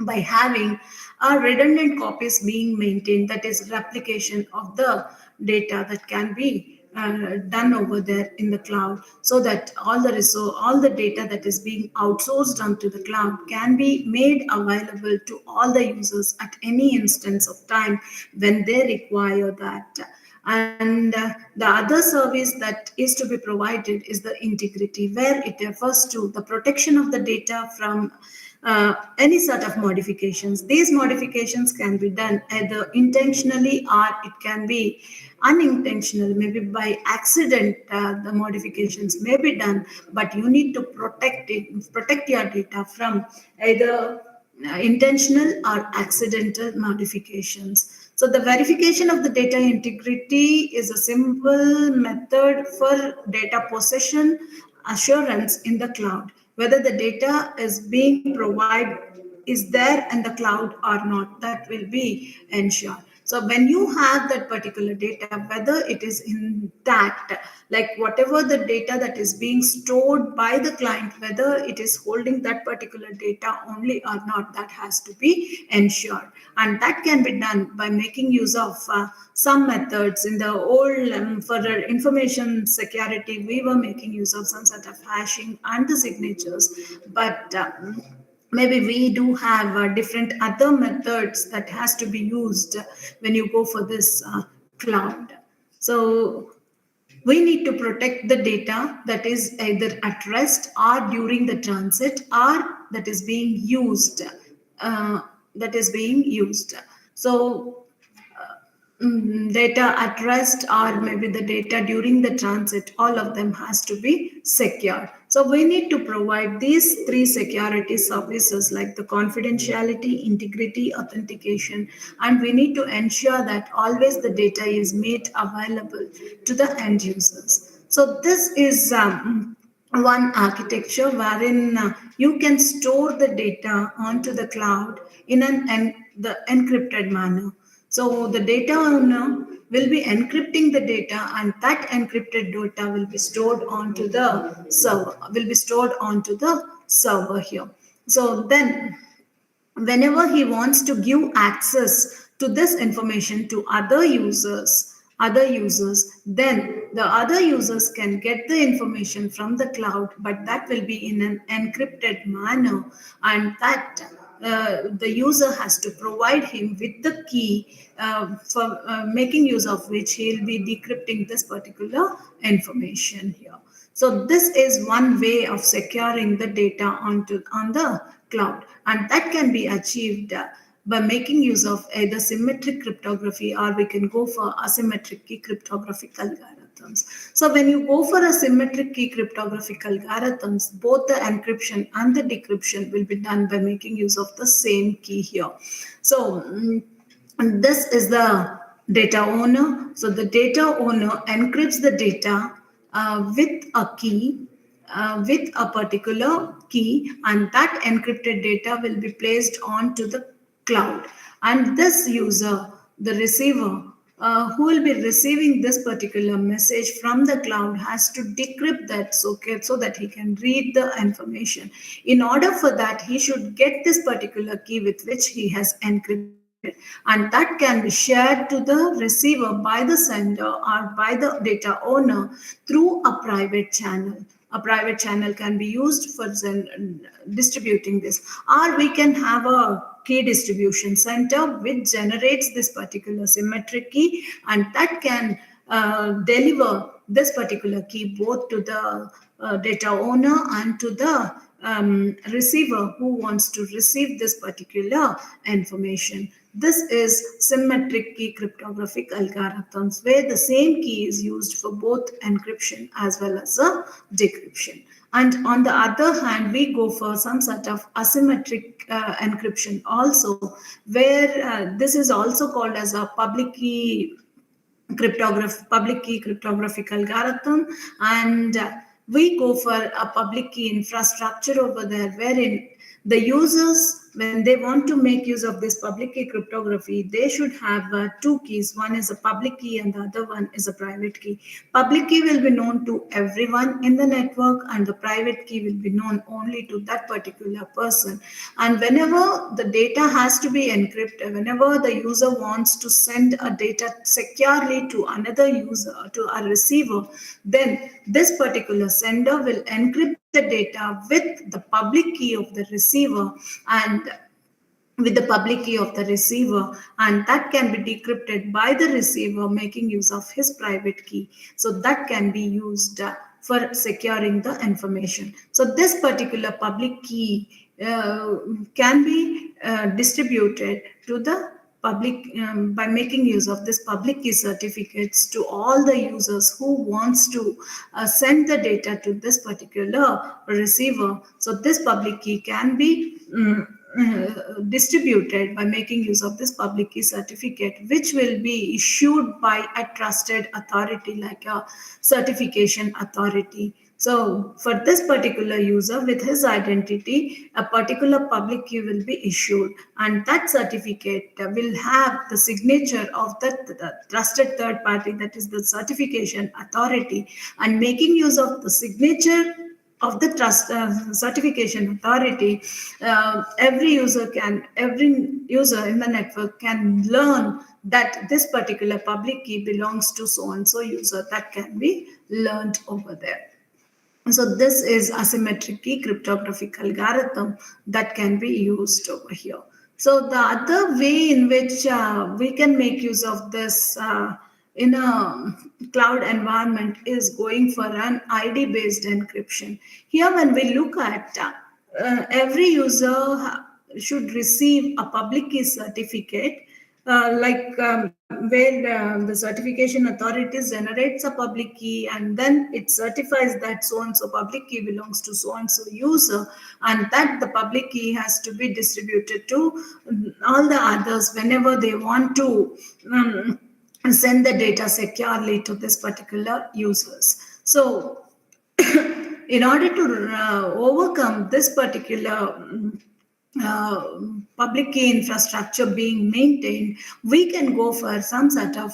by having a redundant copies being maintained, that is replication of the data that can be done over there in the cloud, so that all the data that is being outsourced onto the cloud can be made available to all the users at any instance of time when they require that. And the other service that is to be provided is the integrity, where it refers to the protection of the data from any sort of modifications. These modifications can be done either intentionally, or it can be unintentional, maybe by accident. The modifications may be done, but you need to protect your data from either intentional or accidental modifications. So the verification of the data integrity is a simple method for data possession assurance in the cloud, whether the data is being provided is there in the cloud or not, that will be ensured. So when you have that particular data, whether it is intact, like whatever the data that is being stored by the client, whether it is holding that particular data only or not, that has to be ensured. And that can be done by making use of some methods. In the old, for information security, we were making use of some sort of hashing and the signatures, but maybe we do have different other methods that has to be used when you go for this cloud. So we need to protect the data that is either at rest or during the transit, or that is being used. uh, that is being used. So data at rest, or maybe the data during the transit, all of them has to be secure. So we need to provide these three security services, like the confidentiality, integrity, authentication, and we need to ensure that always the data is made available to the end users. So this is one architecture wherein you can store the data onto the cloud in the encrypted manner. So the data owner will be encrypting the data, and that encrypted data will be stored onto the server, here. So then whenever he wants to give access to this information to other users, then the other users can get the information from the cloud, but that will be in an encrypted manner, and that the user has to provide him with the key, for making use of which he'll be decrypting this particular information here. So this is one way of securing the data on the cloud, and that can be achieved by making use of either symmetric cryptography, or we can go for asymmetric key cryptographic algorithms. So when you go for a symmetric key cryptographic algorithms, both the encryption and the decryption will be done by making use of the same key here. So and this is the data owner. So the data owner encrypts the data with a key, with a particular key, and that encrypted data will be placed onto the cloud. And this user, the receiver, who will be receiving this particular message from the cloud, has to decrypt that so that he can read the information. In order for that, he should get this particular key with which he has encrypted, and that can be shared to the receiver by the sender or by the data owner through a private channel. A private channel can be used for distributing this, or we can have a key distribution center which generates this particular symmetric key, and that can deliver this particular key both to the data owner and to the receiver who wants to receive this particular information. This is symmetric key cryptographic algorithms, where the same key is used for both encryption as well as decryption. And on the other hand, we go for some sort of asymmetric encryption also, where this is also called as a public key cryptographic algorithm. And we go for a public key infrastructure over there, wherein the users, when they want to make use of this public key cryptography, they should have two keys. One is a public key and the other one is a private key. Public key will be known to everyone in the network, and the private key will be known only to that particular person. And whenever the data has to be encrypted, whenever the user wants to send a data securely to another user, to a receiver, then this particular sender will encrypt the data with the public key of the receiver and with the public key of the receiver, and that can be decrypted by the receiver making use of his private key. So that can be used for securing the information. So this particular public key can be distributed to the public by making use of this public key certificates to all the users who wants to send the data to this particular receiver. So this public key can be distributed by making use of this public key certificate, which will be issued by a trusted authority like a certification authority. So for this particular user with his identity, a particular public key will be issued, and that certificate will have the signature of the trusted third party, that is the certification authority. And making use of the signature of the trust certification authority, every user in the network can learn that this particular public key belongs to so and so user. That can be learned over there. So this is asymmetric key cryptographic algorithm that can be used over here. So the other way in which we can make use of this in a cloud environment is going for an ID based encryption. Here when we look at every user should receive a public key certificate, where the certification authority generates a public key, and then it certifies that so and so public key belongs to so and so user, and that the public key has to be distributed to all the others whenever they want to send the data securely to this particular users. So in order to overcome this particular public key infrastructure being maintained, we can go for some sort of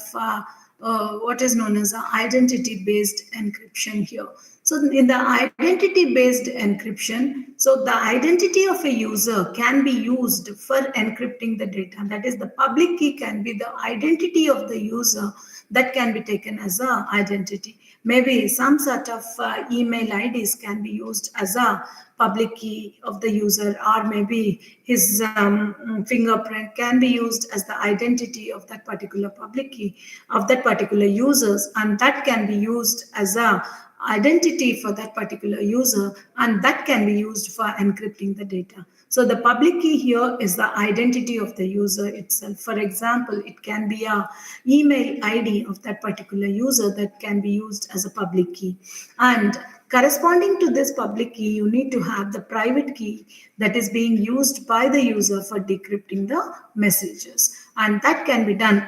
what is known as identity based encryption here. So in the identity based encryption, so the identity of a user can be used for encrypting the data. That is, the public key can be the identity of the user that can be taken as a identity. Maybe some sort of email IDs can be used as a public key of the user, or maybe his fingerprint can be used as the identity of that particular public key of that particular users, and that can be used as a identity for that particular user, and that can be used for encrypting the data. So the public key here is the identity of the user itself. For example, it can be a email ID of that particular user that can be used as a public key. And corresponding to this public key, you need to have the private key that is being used by the user for decrypting the messages. And that can be done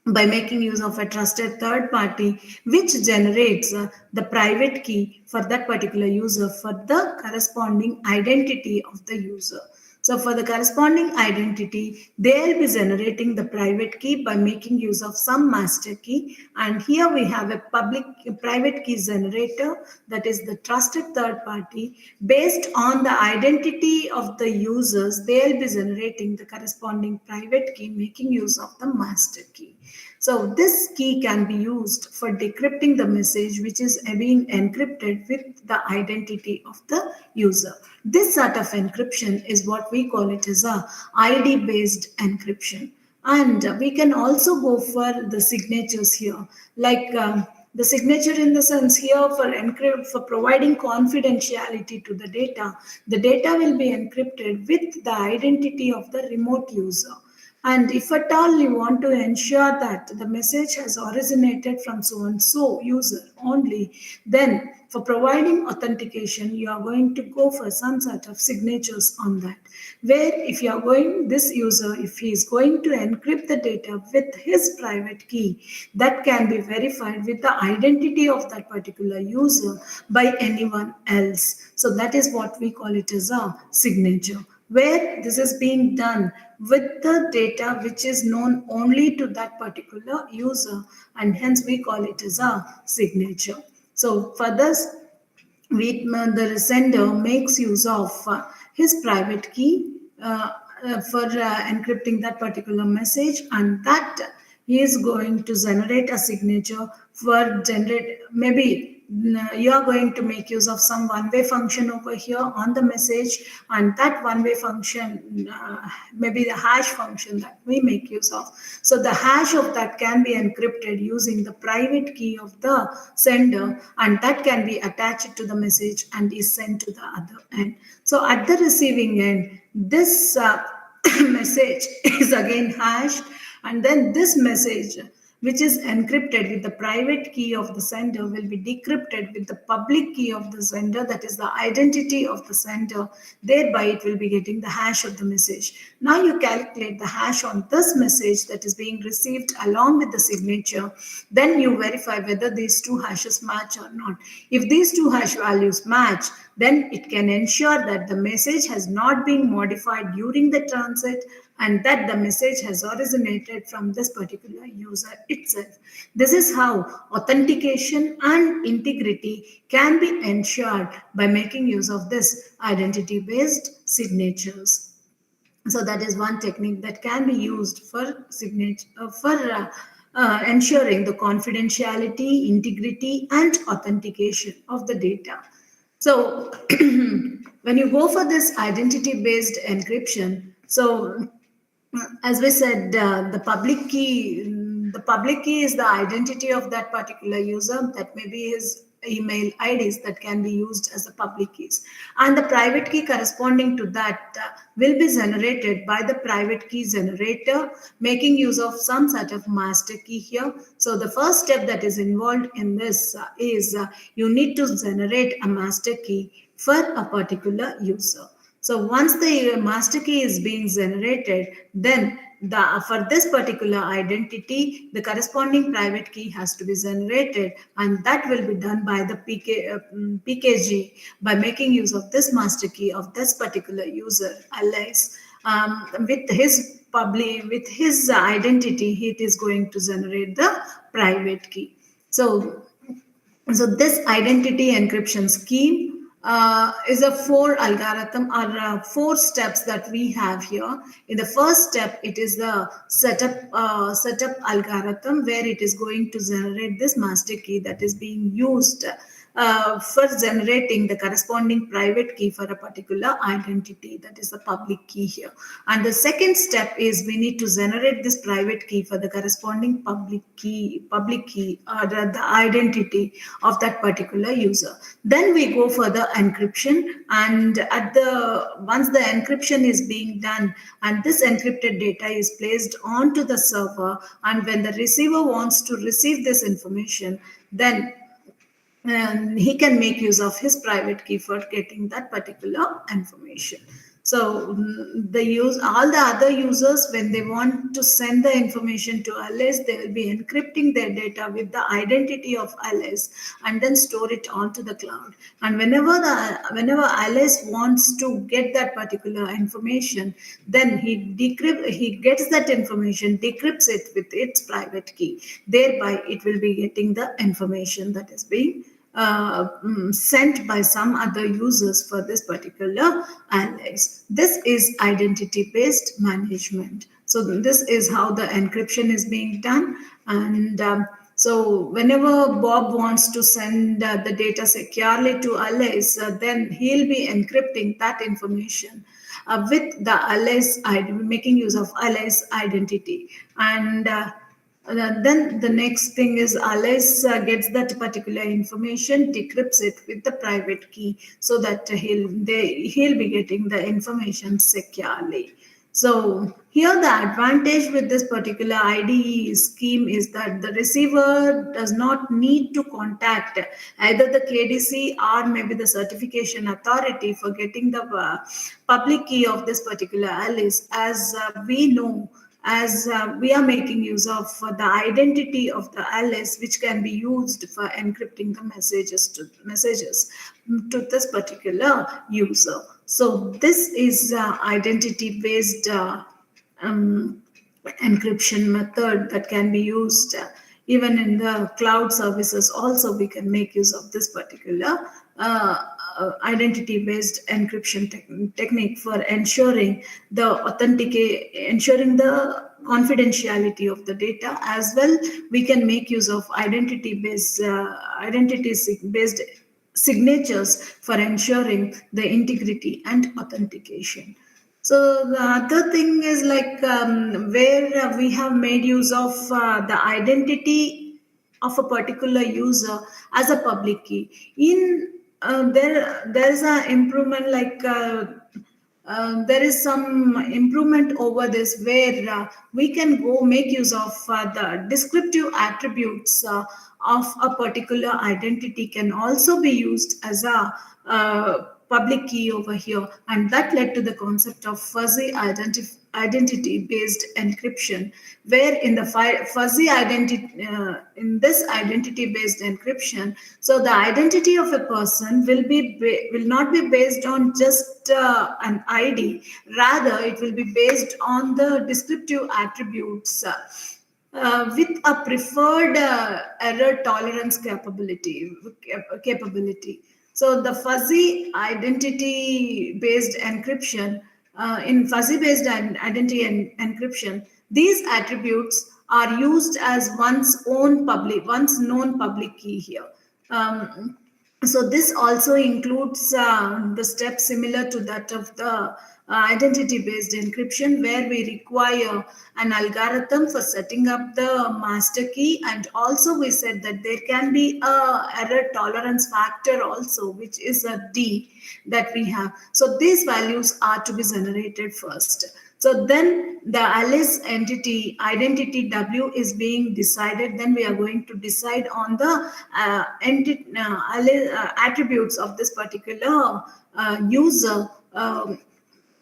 by making use of a trusted third party which generates the private key for that particular user for the corresponding identity of the user. So for the corresponding identity, they'll be generating the private key by making use of some master key. And here we have a private key generator, that is the trusted third party. Based on the identity of the users, they'll be generating the corresponding private key, making use of the master key. So this key can be used for decrypting the message which is being encrypted with the identity of the user. This sort of encryption is what we call it as a ID based encryption. And we can also go for the signatures here, like the signature in the sense here for for providing confidentiality to the data will be encrypted with the identity of the remote user. And if at all you want to ensure that the message has originated from so and so user only, then for providing authentication, you are going to go for some sort of signatures on that. Where if you are going, this user, if he is going to encrypt the data with his private key, that can be verified with the identity of that particular user by anyone else. So that is what we call it as a signature, where this is being done with the data which is known only to that particular user, and hence we call it as a signature. So for this, the sender makes use of his private key for encrypting that particular message, and that he is going to generate a signature for generate maybe you are going to make use of some one-way function over here on the message, and that one-way function maybe the hash function that we make use of. So the hash of that can be encrypted using the private key of the sender, and that can be attached to the message and is sent to the other end. So at the receiving end, this message is again hashed, and then this message which is encrypted with the private key of the sender will be decrypted with the public key of the sender, that is the identity of the sender. Thereby it will be getting the hash of the message. Now you calculate the hash on this message that is being received along with the signature. Then you verify whether these two hashes match or not. If these two hash values match, then it can ensure that the message has not been modified during the transit and that the message has originated from this particular user itself. This is how authentication and integrity can be ensured by making use of this identity-based signatures. So that is one technique that can be used for signature ensuring the confidentiality, integrity, and authentication of the data. So when you go for this identity-based encryption, so as we said, the public key is the identity of that particular user. That may be his email IDs that can be used as the public keys, and the private key corresponding to that will be generated by the private key generator, making use of some sort of master key here. So the first step that is involved in this is you need to generate a master key for a particular user. So once the master key is being generated, then for this particular identity, the corresponding private key has to be generated, and that will be done by the PKG by making use of this master key of this particular user, Alex. With his identity, it is going to generate the private key. So this identity encryption scheme is a four algorithm or four steps that we have here. In the first step, it is the setup algorithm where it is going to generate this master key that is being used for generating the corresponding private key for a particular identity, that is the public key here. And the second step is we need to generate this private key for the corresponding public key or the identity of that particular user. Then we go for the encryption, and once the encryption is being done and this encrypted data is placed onto the server, and when the receiver wants to receive this information, then he can make use of his private key for getting that particular information. So the use all the other users, when they want to send the information to Alice, they will be encrypting their data with the identity of Alice and then store it onto the cloud. And whenever Alice wants to get that particular information, then he gets that information, decrypts it with its private key. Thereby, it will be getting the information that is being sent by some other users for this particular analyze. This is identity based management. So this is how the encryption is being done. And so whenever Bob wants to send the data securely to Alice, then he'll be encrypting that information with the Alice, making use of Alice identity. And then the next thing is Alice gets that particular information, decrypts it with the private key, so that he'll be getting the information securely. So here the advantage with this particular IDE scheme is that the receiver does not need to contact either the KDC or maybe the certification authority for getting the public key of this particular Alice, as we know, as we are making use of the identity of the Alice, which can be used for encrypting the messages to this particular user. So this is identity based encryption method that can be used even in the cloud services. Also, we can make use of this particular identity based encryption technique for ensuring ensuring the confidentiality of the data. As well, we can make use of identity based signatures for ensuring the integrity and authentication. So the other thing is like where we have made use of the identity of a particular user as a public key. In there is a improvement, like there is some improvement over this, where we can go make use of the descriptive attributes of a particular identity can also be used as a public key over here, and that led to the concept of fuzzy identity based encryption, where in the fuzzy identity in this identity based encryption, so the identity of a person will not be based on just an ID. Rather, it will be based on the descriptive attributes with a preferred error tolerance capability. So the fuzzy identity based encryption, in fuzzy based identity encryption, these attributes are used as one's known public key here. So this also includes the step similar to that of the identity based encryption, where we require an algorithm for setting up the master key, and also we said that there can be a error tolerance factor also, which is a D that we have. So these values are to be generated first. So then the Alice identity W is being decided. Then we are going to decide on the attributes of this particular user.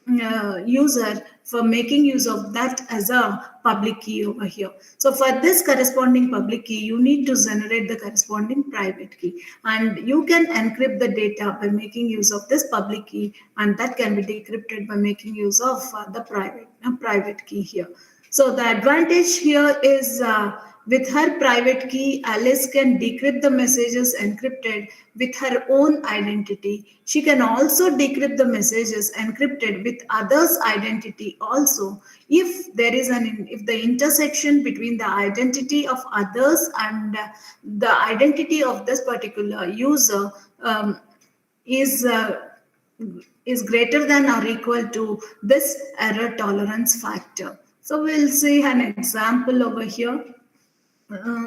User for making use of that as a public key over here. So for this corresponding public key, you need to generate the corresponding private key, and you can encrypt the data by making use of this public key, and that can be decrypted by making use of the private key here. So the advantage here is with her private key, Alice can decrypt the messages encrypted with her own identity. She can also decrypt the messages encrypted with others' identity also. If the intersection between the identity of others and the identity of this particular user is greater than or equal to this error tolerance factor. So we'll see an example over here.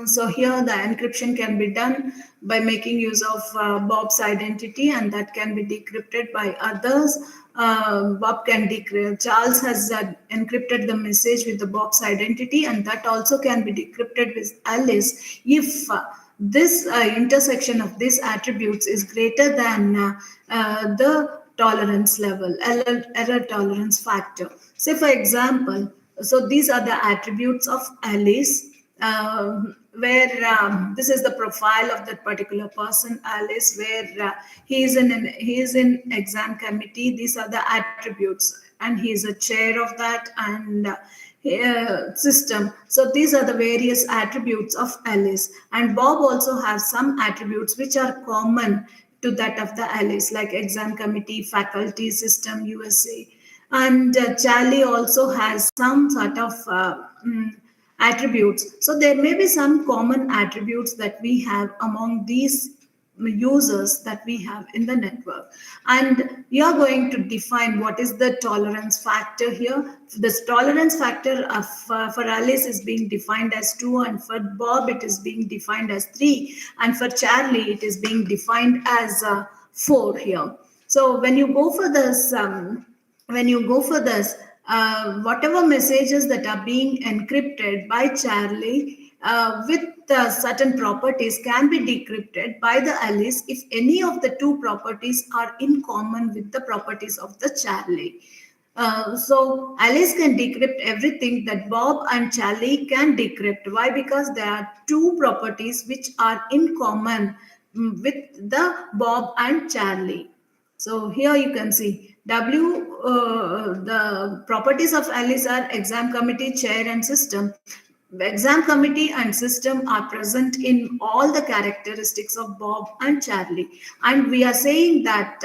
So here the encryption can be done by making use of Bob's identity, and that can be decrypted by others. Bob can decrypt. Charles has encrypted the message with the Bob's identity, and that also can be decrypted with Alice if this intersection of these attributes is greater than the tolerance level, error tolerance factor. Say, for example, so these are the attributes of Alice, where this is the profile of that particular person, Alice, where he is in exam committee. These are the attributes, and he is a chair of that and system. So these are the various attributes of Alice, and Bob also has some attributes which are common to that of the Alice, like exam committee, faculty, system, USA. And Charlie also has some sort of attributes. So there may be some common attributes that we have among these users that we have in the network, and we are going to define what is the tolerance factor here. This tolerance factor of, for Alice is being defined as 2, and for Bob it is being defined as 3, and for Charlie it is being defined as 4 here. So when you go for this, whatever messages that are being encrypted by Charlie with certain properties can be decrypted by the Alice if any of the two properties are in common with the properties of the Charlie. So Alice can decrypt everything that Bob and Charlie can decrypt. Why? Because there are two properties which are in common with the Bob and Charlie. So here you can see the properties of Alice are exam committee, chair, and system. Exam committee and system are present in all the characteristics of Bob and Charlie. And we are saying that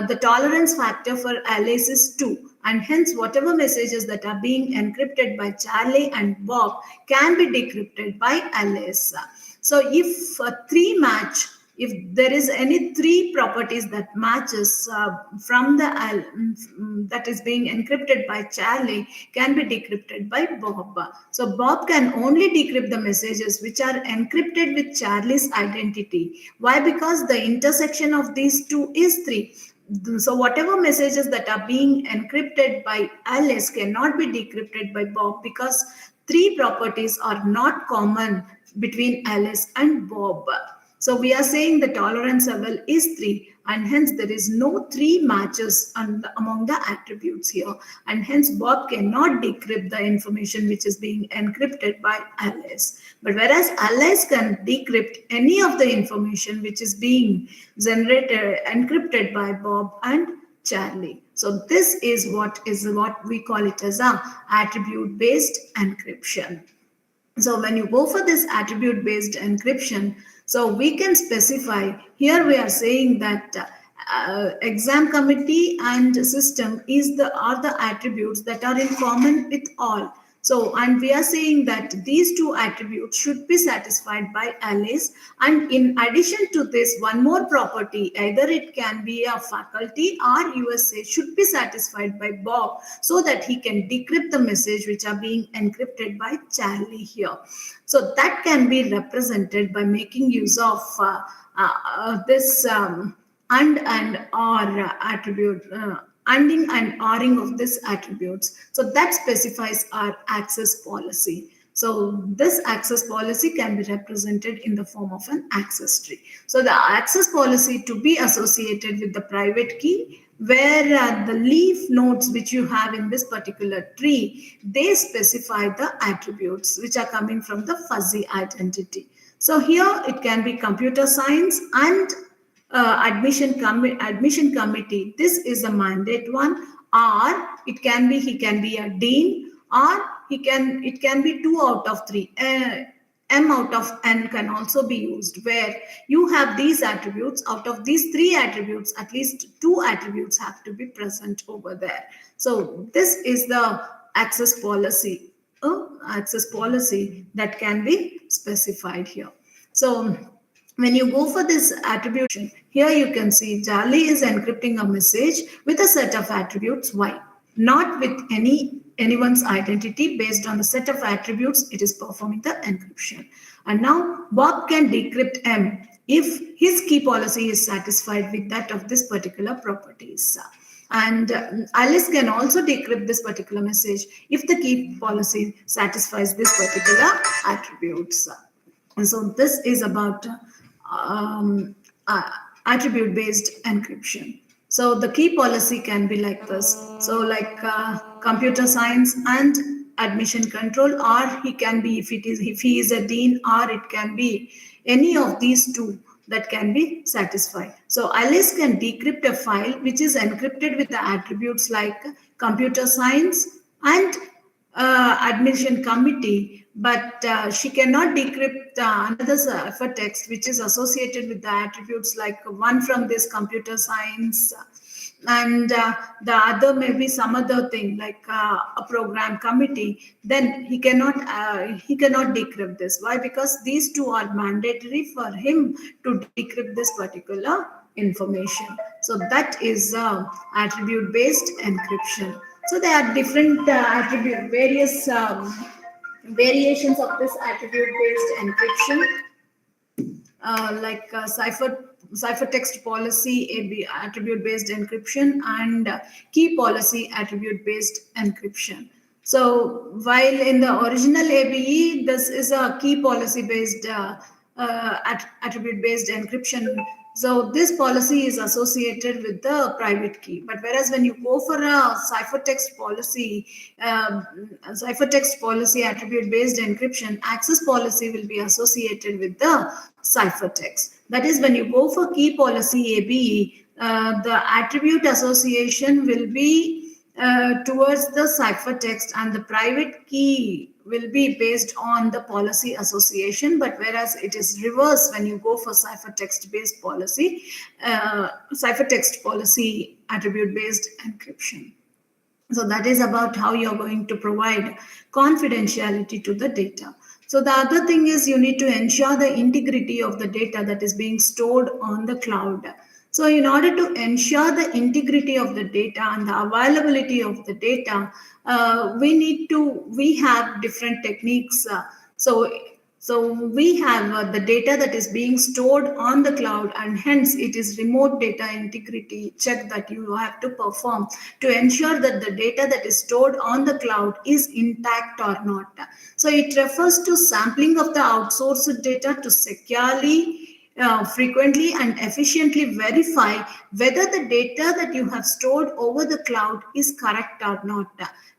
the tolerance factor for Alice is 2. And hence, whatever messages that are being encrypted by Charlie and Bob can be decrypted by Alice. So if 3 match, if there is any 3 properties that matches from the that is being encrypted by Charlie can be decrypted by Bob. So Bob can only decrypt the messages which are encrypted with Charlie's identity. Why? Because the intersection of these two is 3. So whatever messages that are being encrypted by Alice cannot be decrypted by Bob, because 3 properties are not common between Alice and Bob. So we are saying the tolerance level is 3, and hence there is no 3 matches among the attributes here, and hence Bob cannot decrypt the information which is being encrypted by Alice. But whereas Alice can decrypt any of the information which is being encrypted by Bob and Charlie. So this is what we call it as a attribute based encryption. So when you go for this attribute based encryption, so we can specify, here we are saying that exam committee and system are the attributes that are in common with all. So, and we are saying that these 2 attributes should be satisfied by Alice, and in addition to this, one more property, either it can be a faculty or USA, should be satisfied by Bob, so that he can decrypt the message which are being encrypted by Charlie here. So that can be represented by making use of this and or attribute. Anding and oring of these attributes. So that specifies our access policy. So this access policy can be represented in the form of an access tree. So the access policy to be associated with the private key, where the leaf nodes which you have in this particular tree, they specify the attributes which are coming from the fuzzy identity. So here it can be computer science and admission committee. This is a mandate one, or it can be he can be a dean, or it can be 2 out of 3. M out of n can also be used, where you have these attributes. Out of these 3 attributes, at least 2 attributes have to be present over there. So this is the access policy that can be specified here. So when you go for this attribution, here you can see Charlie is encrypting a message with a set of attributes Y, not with anyone's identity. Based on the set of attributes, it is performing the encryption. And now Bob can decrypt M if his key policy is satisfied with that of this particular properties. And Alice can also decrypt this particular message if the key policy satisfies this particular attributes. And so this is about attribute based encryption. So the key policy can be like this. So like computer science and admission control, or he can be, if he is a dean, or it can be any of these two that can be satisfied. So Alice can decrypt a file which is encrypted with the attributes like computer science and admission committee, but she cannot decrypt another ciphertext which is associated with the attributes like one from this computer science, and the other may be some other thing like a program committee. Then he cannot decrypt this. Why? Because these two are mandatory for him to decrypt this particular information. So that is attribute based encryption. So there are different attribute, various variations of this attribute based encryption, like ciphertext policy attribute based encryption, and key policy attribute based encryption. So while in the original ABE, this is a key policy based attribute based encryption. So this policy is associated with the private key. But whereas when you go for a um, ciphertext policy attribute based encryption, access policy will be associated with the ciphertext. That is, when you go for key policy ABE, the attribute association will be towards the ciphertext, and the private key will be based on the policy association. But whereas it is reverse when you go for ciphertext based policy, ciphertext policy attribute based encryption. So that is about how you're going to provide confidentiality to the data. So the other thing is you need to ensure the integrity of the data that is being stored on the cloud. So in order to ensure the integrity of the data and the availability of the data, we have different techniques. So we have the data that is being stored on the cloud, and hence it is remote data integrity check that you have to perform to ensure that the data that is stored on the cloud is intact or not. So it refers to sampling of the outsourced data to securely, frequently and efficiently verify whether the data that you have stored over the cloud is correct or not,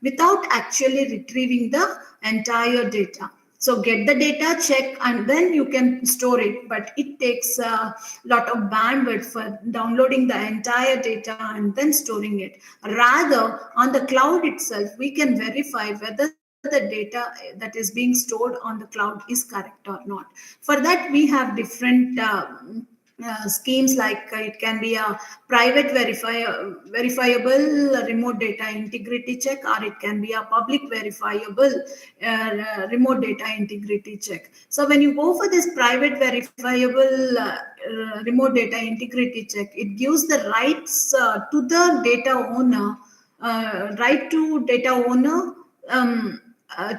without actually retrieving the entire data. So get the data, check, and then you can store it. But it takes a lot of bandwidth for downloading the entire data and then storing it. Rather, on the cloud itself, we can verify whether the data that is being stored on the cloud is correct or not. For that, we have different schemes, like it can be a private verifiable remote data integrity check, or it can be a public verifiable remote data integrity check. So when you go for this private verifiable remote data integrity check, it gives the rights to the data owner, right to data owner,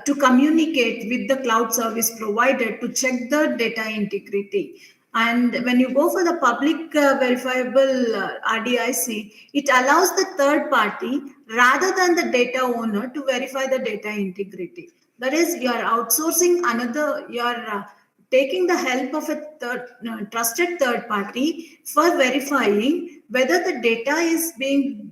to communicate with the cloud service provider to check the data integrity. And when you go for the public verifiable RDIC, it allows the third party rather than the data owner to verify the data integrity. That is, you are outsourcing another, you are taking the help of a trusted third party for verifying whether the data is being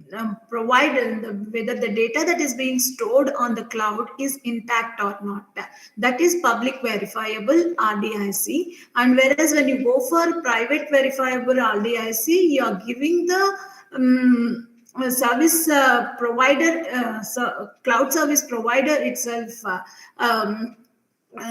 provided, whether the data that is being stored on the cloud is intact or not. That is public verifiable RDIC. And whereas when you go for private verifiable RDIC, you are giving the service provider, cloud service provider itself,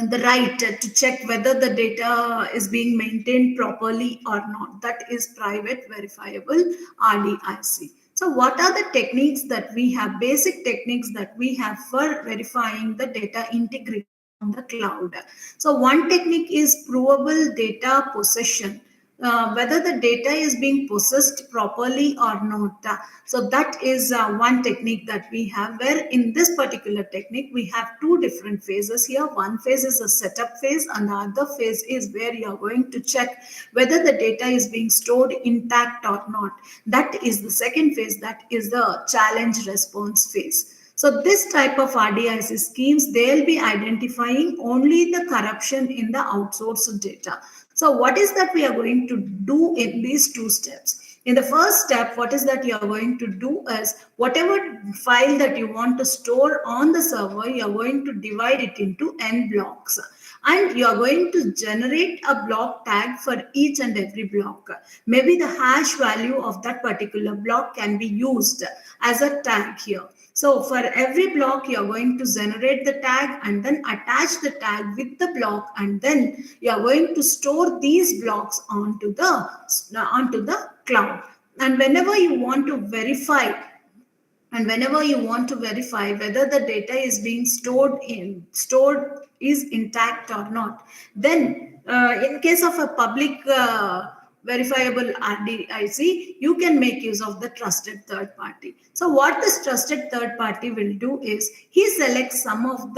the right to check whether the data is being maintained properly or not. That is private verifiable RDIC. So what are the techniques that we have, basic techniques that we have for verifying the data integrity on the cloud? So one technique is provable data possession. Whether the data is being possessed properly or not. So that is one technique that we have, where in this particular technique, we have two different phases here. One phase is a setup phase, and the other phase is where you are going to check whether the data is being stored intact or not. That is the second phase, that is the challenge response phase. So this type of RDIC schemes, they'll be identifying only the corruption in the outsourced data. So what is that we are going to do in these two steps? In the first step, what is that you're going to do is whatever file that you want to store on the server, you're going to divide it into n blocks. And you're going to generate a block tag for each and every block. Maybe the hash value of that particular block can be used as a tag here. So for every block, you're going to generate the tag and then attach the tag with the block, and then you're going to store these blocks onto the cloud. And whenever you want to verify whether the data is being stored is intact or not, then in case of a public verifiable RDIC, you can make use of the trusted third party. So what this trusted third party will do is he selects some of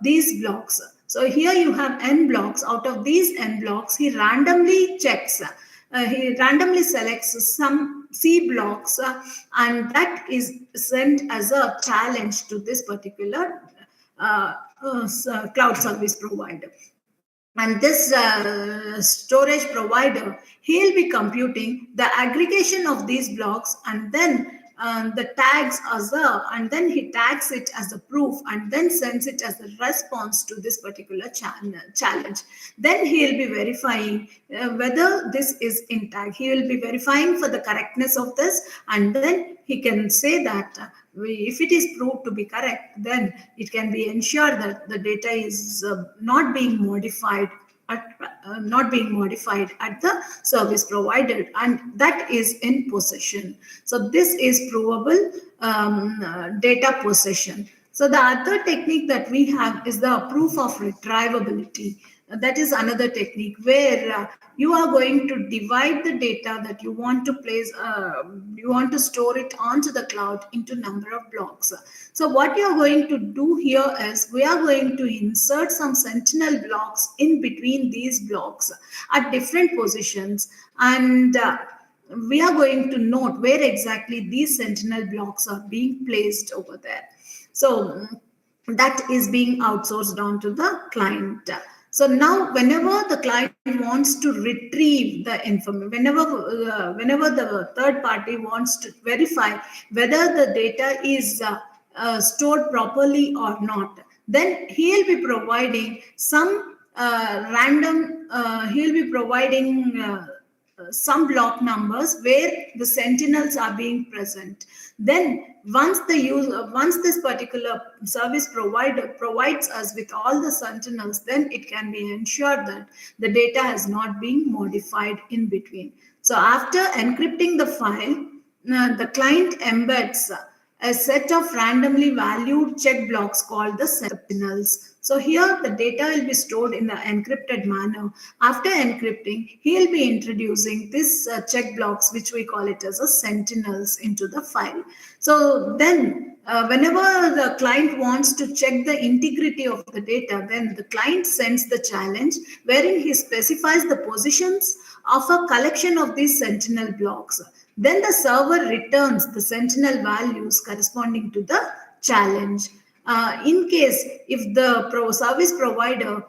these blocks. So here you have n blocks. Out of these n blocks, he randomly selects some C blocks, and that is sent as a challenge to this particular cloud service provider. And this storage provider, he'll be computing the aggregation of these blocks, and then the tags and then he tags it as a proof and then sends it as a response to this particular challenge. Then he'll be verifying whether this is intact. He will be verifying for the correctness of this, and then he can say that if it is proved to be correct, then it can be ensured that the data is not being modified at the service provider, and that is in possession. So this is provable data possession. So the other technique that we have is the proof of retrievability. That is another technique where you are going to divide the data that you want to store it onto the cloud into number of blocks. So what you are going to do here is we are going to insert some sentinel blocks in between these blocks at different positions, and we are going to note where exactly these sentinel blocks are being placed over there. So that is being outsourced onto the client. So now whenever the client wants to retrieve the information, whenever the third party wants to verify whether the data is stored properly or not, then he'll be providing some some block numbers where the sentinels are being present. Then once this particular service provider provides us with all the sentinels, then it can be ensured that the data has not been modified in between. So after encrypting the file, the client embeds a set of randomly valued check blocks called the sentinels. So here the data will be stored in the encrypted manner. After encrypting, he'll be introducing this check blocks, which we call it as a sentinels, into the file. So then whenever the client wants to check the integrity of the data, then the client sends the challenge wherein he specifies the positions of a collection of these sentinel blocks. Then the server returns the sentinel values corresponding to the challenge. In case if the service provider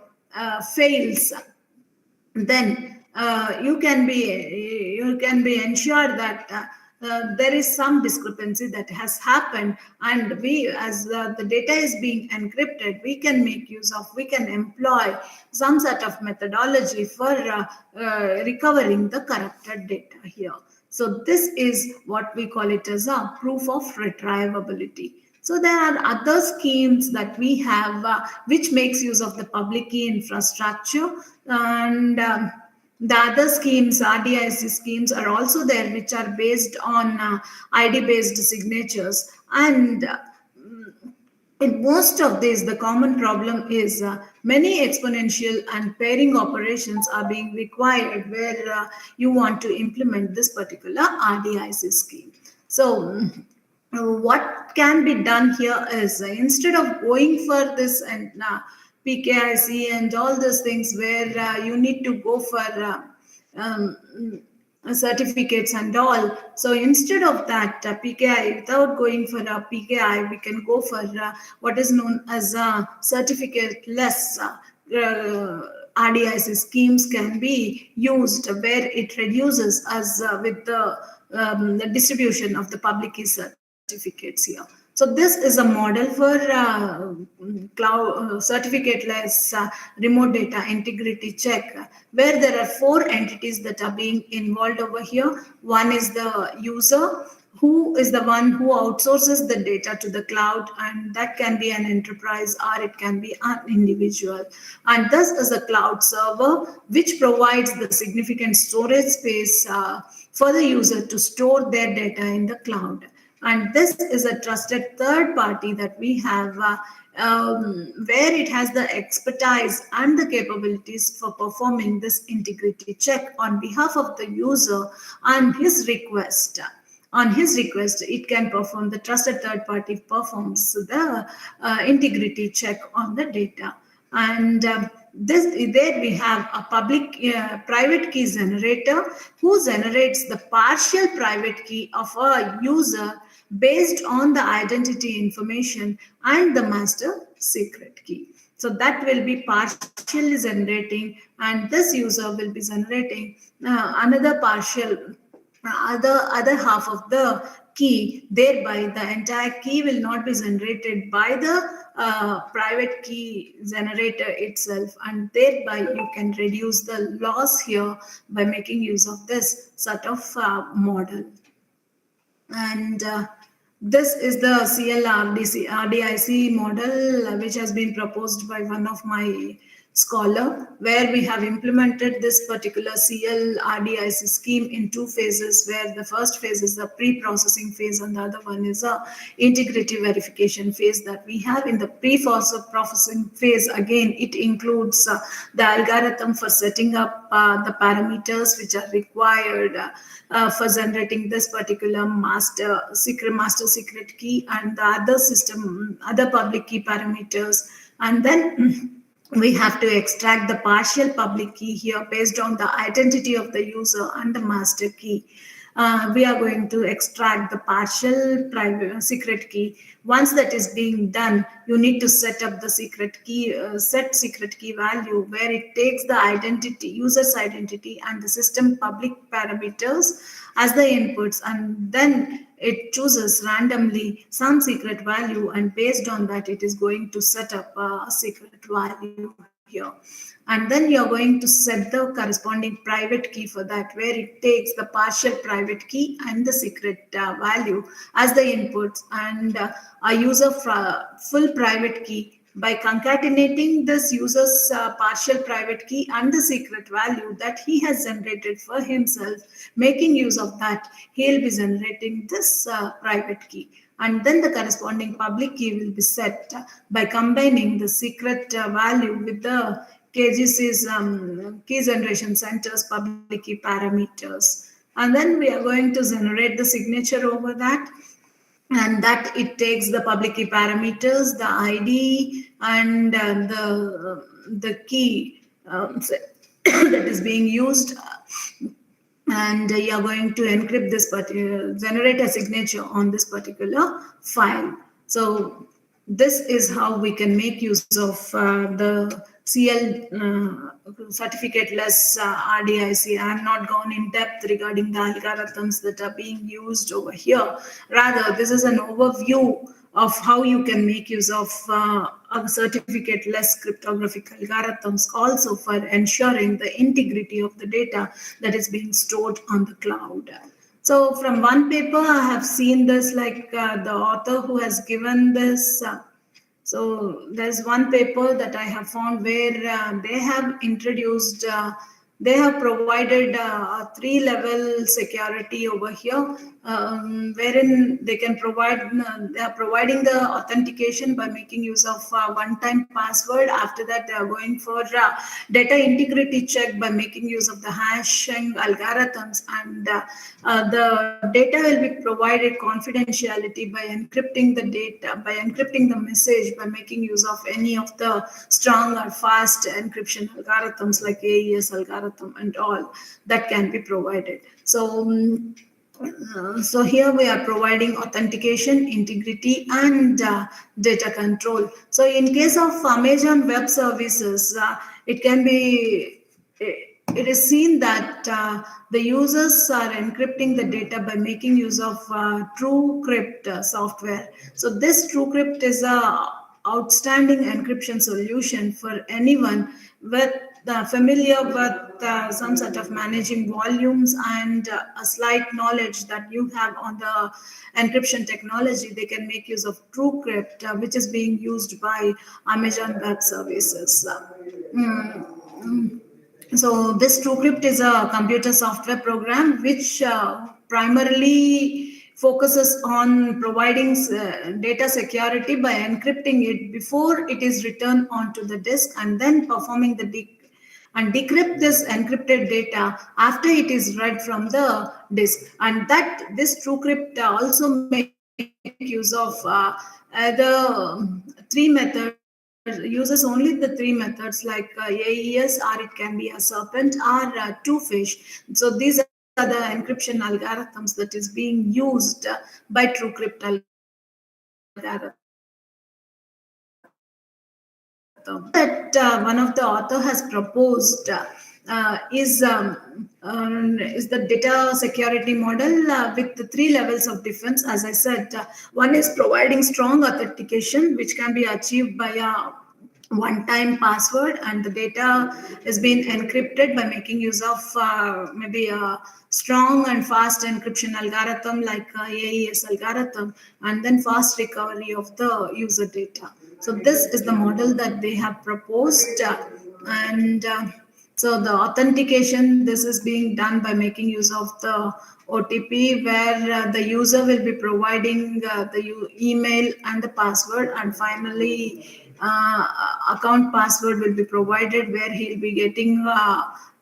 fails, then you can be ensured that there is some discrepancy that has happened, and we, as the data is being encrypted, we can employ some sort of methodology for recovering the corrupted data here. So this is what we call it as a proof of retrievability. So there are other schemes that we have which makes use of the public key infrastructure, and the other schemes, RDIC schemes, are also there, which are based on ID-based signatures. And in most of these, the common problem is many exponential and pairing operations are being required where you want to implement this particular RDIC scheme. So what can be done here is instead of going for this and PKIC and all those things where you need to go for certificates and all. So instead of that PKI, without going for a PKI, we can go for what is known as a certificate-less RDIC schemes can be used, where it reduces us with the the distribution of the public key certificates here. So this is a model for cloud certificateless remote data integrity check, where there are four entities that are being involved over here. One is the user, who is the one who outsources the data to the cloud, and that can be an enterprise or it can be an individual. And this is a cloud server which provides the significant storage space for the user to store their data in the cloud. And this is a trusted third party that we have, where it has the expertise and the capabilities for performing this integrity check on behalf of the user on his request. On his request, it can perform, the trusted third party performs the integrity check on the data. And there we have a public private key generator who generates the partial private key of a user based on the identity information and the master secret key. So that will be partially generating, and this user will be generating another partial other half of the key. Thereby the entire key will not be generated by the private key generator itself, and thereby you can reduce the loss here by making use of this sort of model. And this is the RDIC model which has been proposed by one of my scholar, where we have implemented this particular CL RDIC scheme in two phases, where the first phase is the pre-processing phase and the other one is a integrity verification phase that we have. In the pre-processing phase, again, it includes the algorithm for setting up the parameters which are required for generating this particular master secret key and the other public key parameters. And then we have to extract the partial public key here based on the identity of the user and the master key. We are going to extract the partial private secret key. Once that is being done, you need to set up the secret key, set secret key value, where it takes the identity, user's identity and the system public parameters as the inputs, and then it chooses randomly some secret value, and based on that it is going to set up a secret value here. And then you're going to set the corresponding private key for that, where it takes the partial private key and the secret value as the inputs, and a user full private key. By concatenating this user's partial private key and the secret value that he has generated for himself, making use of that, he'll be generating this private key. And then the corresponding public key will be set by combining the secret value with the KGC's key generation center's public key parameters. And then we are going to generate the signature over that. And that it takes the public key parameters, the ID, and the key that is being used. And you are going to encrypt this particular, generate a signature on this particular file. So this is how we can make use of the CL certificateless RDIC. I have not gone in depth regarding the algorithms that are being used over here. Rather, this is an overview of how you can make use of certificate-less cryptographic algorithms also for ensuring the integrity of the data that is being stored on the cloud. So from one paper, I have seen this, like the author who has given this. So there's one paper that I have found where they have introduced, they have provided a 3-level security over here, wherein they can provide, they are providing the authentication by making use of one-time password. After that, they are going for data integrity check by making use of the hashing algorithms, and the data will be provided confidentiality by encrypting the data, by encrypting the message, by making use of any of the strong or fast encryption algorithms like AES algorithm and all that can be provided. So so here we are providing authentication, integrity, and data control. So in case of Amazon Web Services, it can be it is seen that the users are encrypting the data by making use of TrueCrypt software. So this TrueCrypt is a outstanding encryption solution for anyone with familiar with some sort of managing volumes and a slight knowledge that you have on the encryption technology. They can make use of TrueCrypt, which is being used by Amazon Web Services. So this TrueCrypt is a computer software program which primarily focuses on providing data security by encrypting it before it is returned onto the disk, and then performing the and decrypt this encrypted data after it is read from the disk. And that this TrueCrypt also make use of the three methods, uses only the three methods like AES, or it can be a serpent, or two-fish. So these are the encryption algorithms that is being used by TrueCrypt algorithm. That one of the author has proposed is the data security model with the three levels of defense. As I said, one is providing strong authentication, which can be achieved by a one-time password, and the data is being encrypted by making use of maybe a strong and fast encryption algorithm like AES algorithm, and then fast recovery of the user data. So this is the model that they have proposed, and so the authentication, this is being done by making use of the OTP, where the user will be providing the email and the password, and finally account password will be provided, where he'll be getting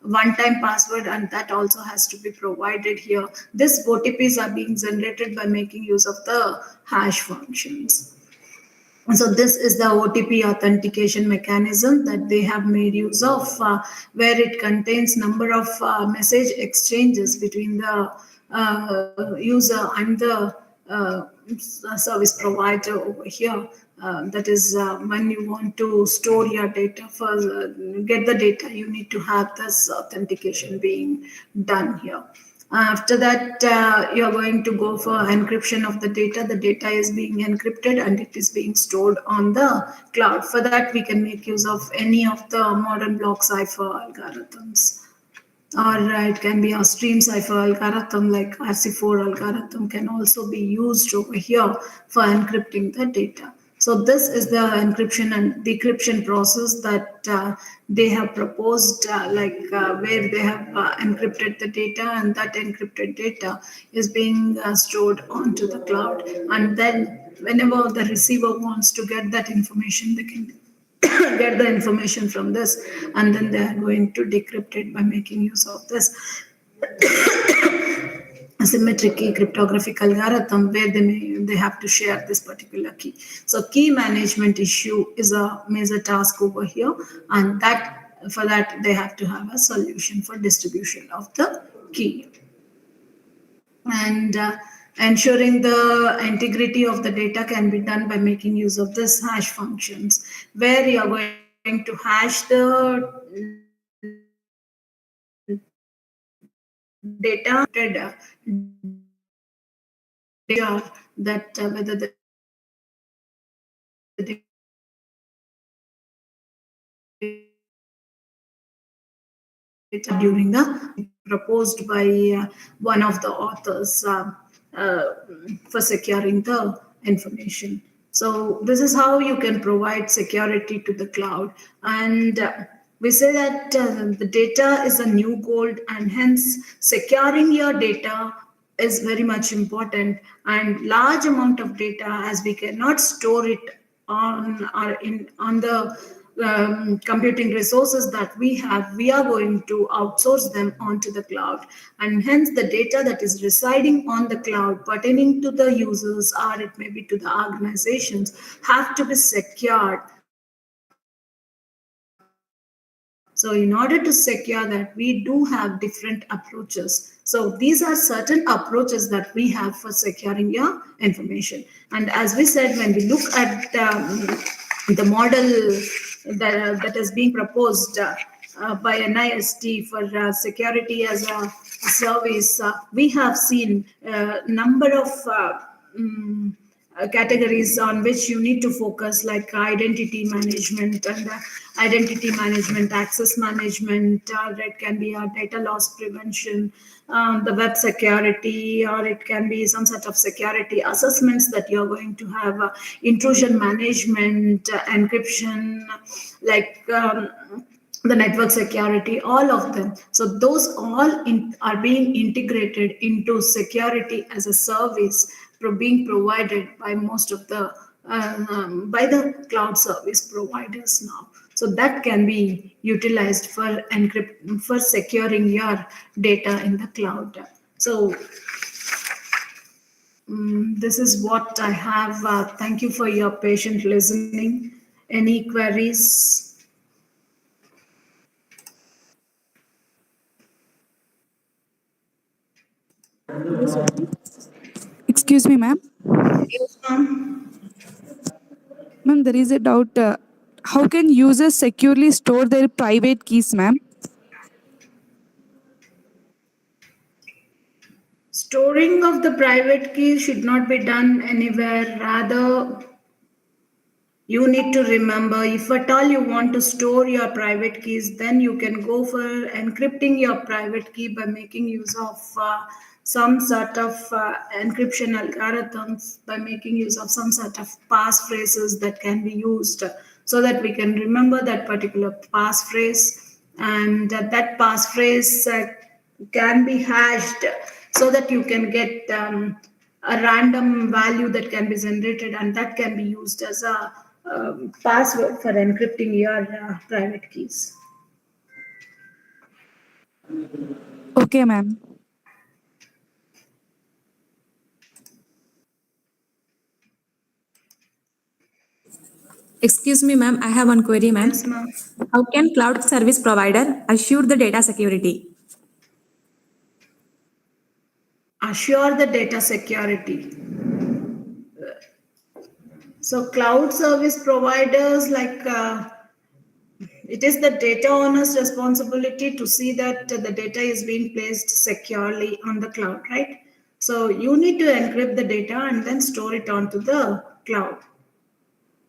one-time password, and that also has to be provided here. This OTPs are being generated by making use of the hash functions. So this is the OTP authentication mechanism that they have made use of, where it contains number of message exchanges between the user and the service provider over here. That is when you want to store your data, for get the data, you need to have this authentication being done here. After that, you're going to go for encryption of the data. The data is being encrypted and it is being stored on the cloud. For that, we can make use of any of the modern block cipher algorithms. Or it can be a stream cipher algorithm like RC4 algorithm can also be used over here for encrypting the data. So this is the encryption and decryption process that they have proposed, where they have encrypted the data, and that encrypted data is being stored onto the cloud. And then whenever the receiver wants to get that information, they can get the information from this, and then they are going to decrypt it by making use of this asymmetric key cryptographic algorithm, where they have to share this particular key. So key management issue is a major task over here, and that for that they have to have a solution for distribution of the key. And ensuring the integrity of the data can be done by making use of this hash functions, where you are going to hash the data that whether the during the proposed by one of the authors for securing the information. So this is how you can provide security to the cloud. And we say that the data is a new gold, and hence securing your data is very much important. And large amount of data, as we cannot store it on the computing resources that we have, we are going to outsource them onto the cloud. And hence the data that is residing on the cloud pertaining to the users, or it may be to the organizations, have to be secured. So in order to secure that, we do have different approaches. So these are certain approaches that we have for securing your information. And as we said, when we look at the model that is being proposed, by NIST for security as a service, we have seen number of categories on which you need to focus, like identity management and identity management, access management, or it can be data loss prevention, the web security, or it can be some sort of security assessments that you're going to have, intrusion management, encryption, like the network security, all of them. So those are being integrated into security as a service being provided by most of the by the cloud service providers now. So that can be utilized for for securing your data in the cloud. So this is what I have. Thank you for your patient listening. Any queries? Excuse me, ma'am. Yes, ma'am. Ma'am, there is a doubt. How can users securely store their private keys, ma'am? Storing of the private key should not be done anywhere. Rather, you need to remember, if at all you want to store your private keys, then you can go for encrypting your private key by making use of some sort of encryption algorithms, by making use of some sort of passphrases that can be used, so that we can remember that particular passphrase, and that passphrase can be hashed so that you can get a random value that can be generated, and that can be used as a password for encrypting your private keys. Okay, ma'am. Excuse me, ma'am. I have one query, ma'am. Yes, ma'am. How can cloud service provider assure the data security? Assure the data security. So, cloud service providers, like it is the data owner's responsibility to see that the data is being placed securely on the cloud, right? So, you need to encrypt the data and then store it onto the cloud.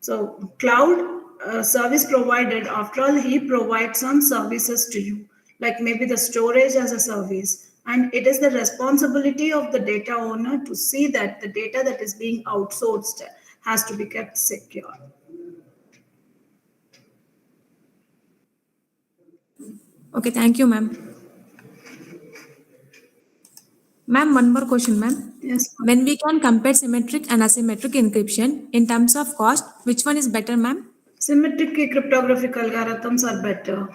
So cloud service provided, after all, he provides some services to you, like maybe the storage as a service. And it is the responsibility of the data owner to see that the data that is being outsourced has to be kept secure. Okay, thank you, ma'am. Ma'am, one more question, ma'am. Yes. When we can compare symmetric and asymmetric encryption in terms of cost, which one is better, ma'am? Symmetric cryptographic algorithms are better.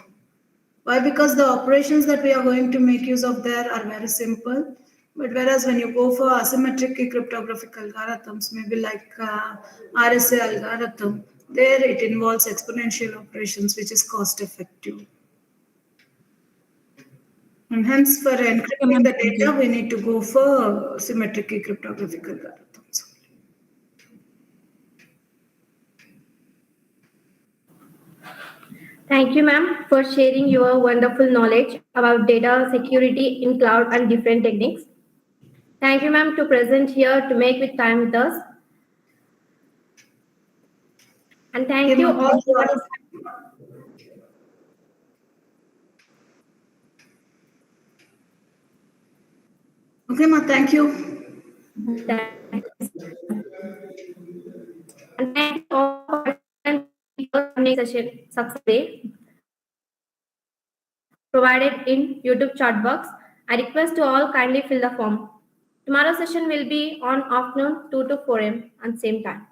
Why? Because the operations that we are going to make use of there are very simple. But whereas when you go for asymmetric cryptographic algorithms, maybe like RSA algorithm, there it involves exponential operations, which is cost effective. And hence, for Okay, encrypting ma'am. the Thank data, you. we need to go for symmetric cryptographic algorithms. Thank you, ma'am, for sharing your wonderful knowledge about data security in cloud and different techniques. Thank you, ma'am, to present here to make with time with us. And Okay, thank you ma, all thank you. participants. Okay, ma, thank you. And thank you all participants for making session successful provided in YouTube chat box. I request to all kindly fill the form. Tomorrow's session will be on afternoon 2 to 4 am and same time.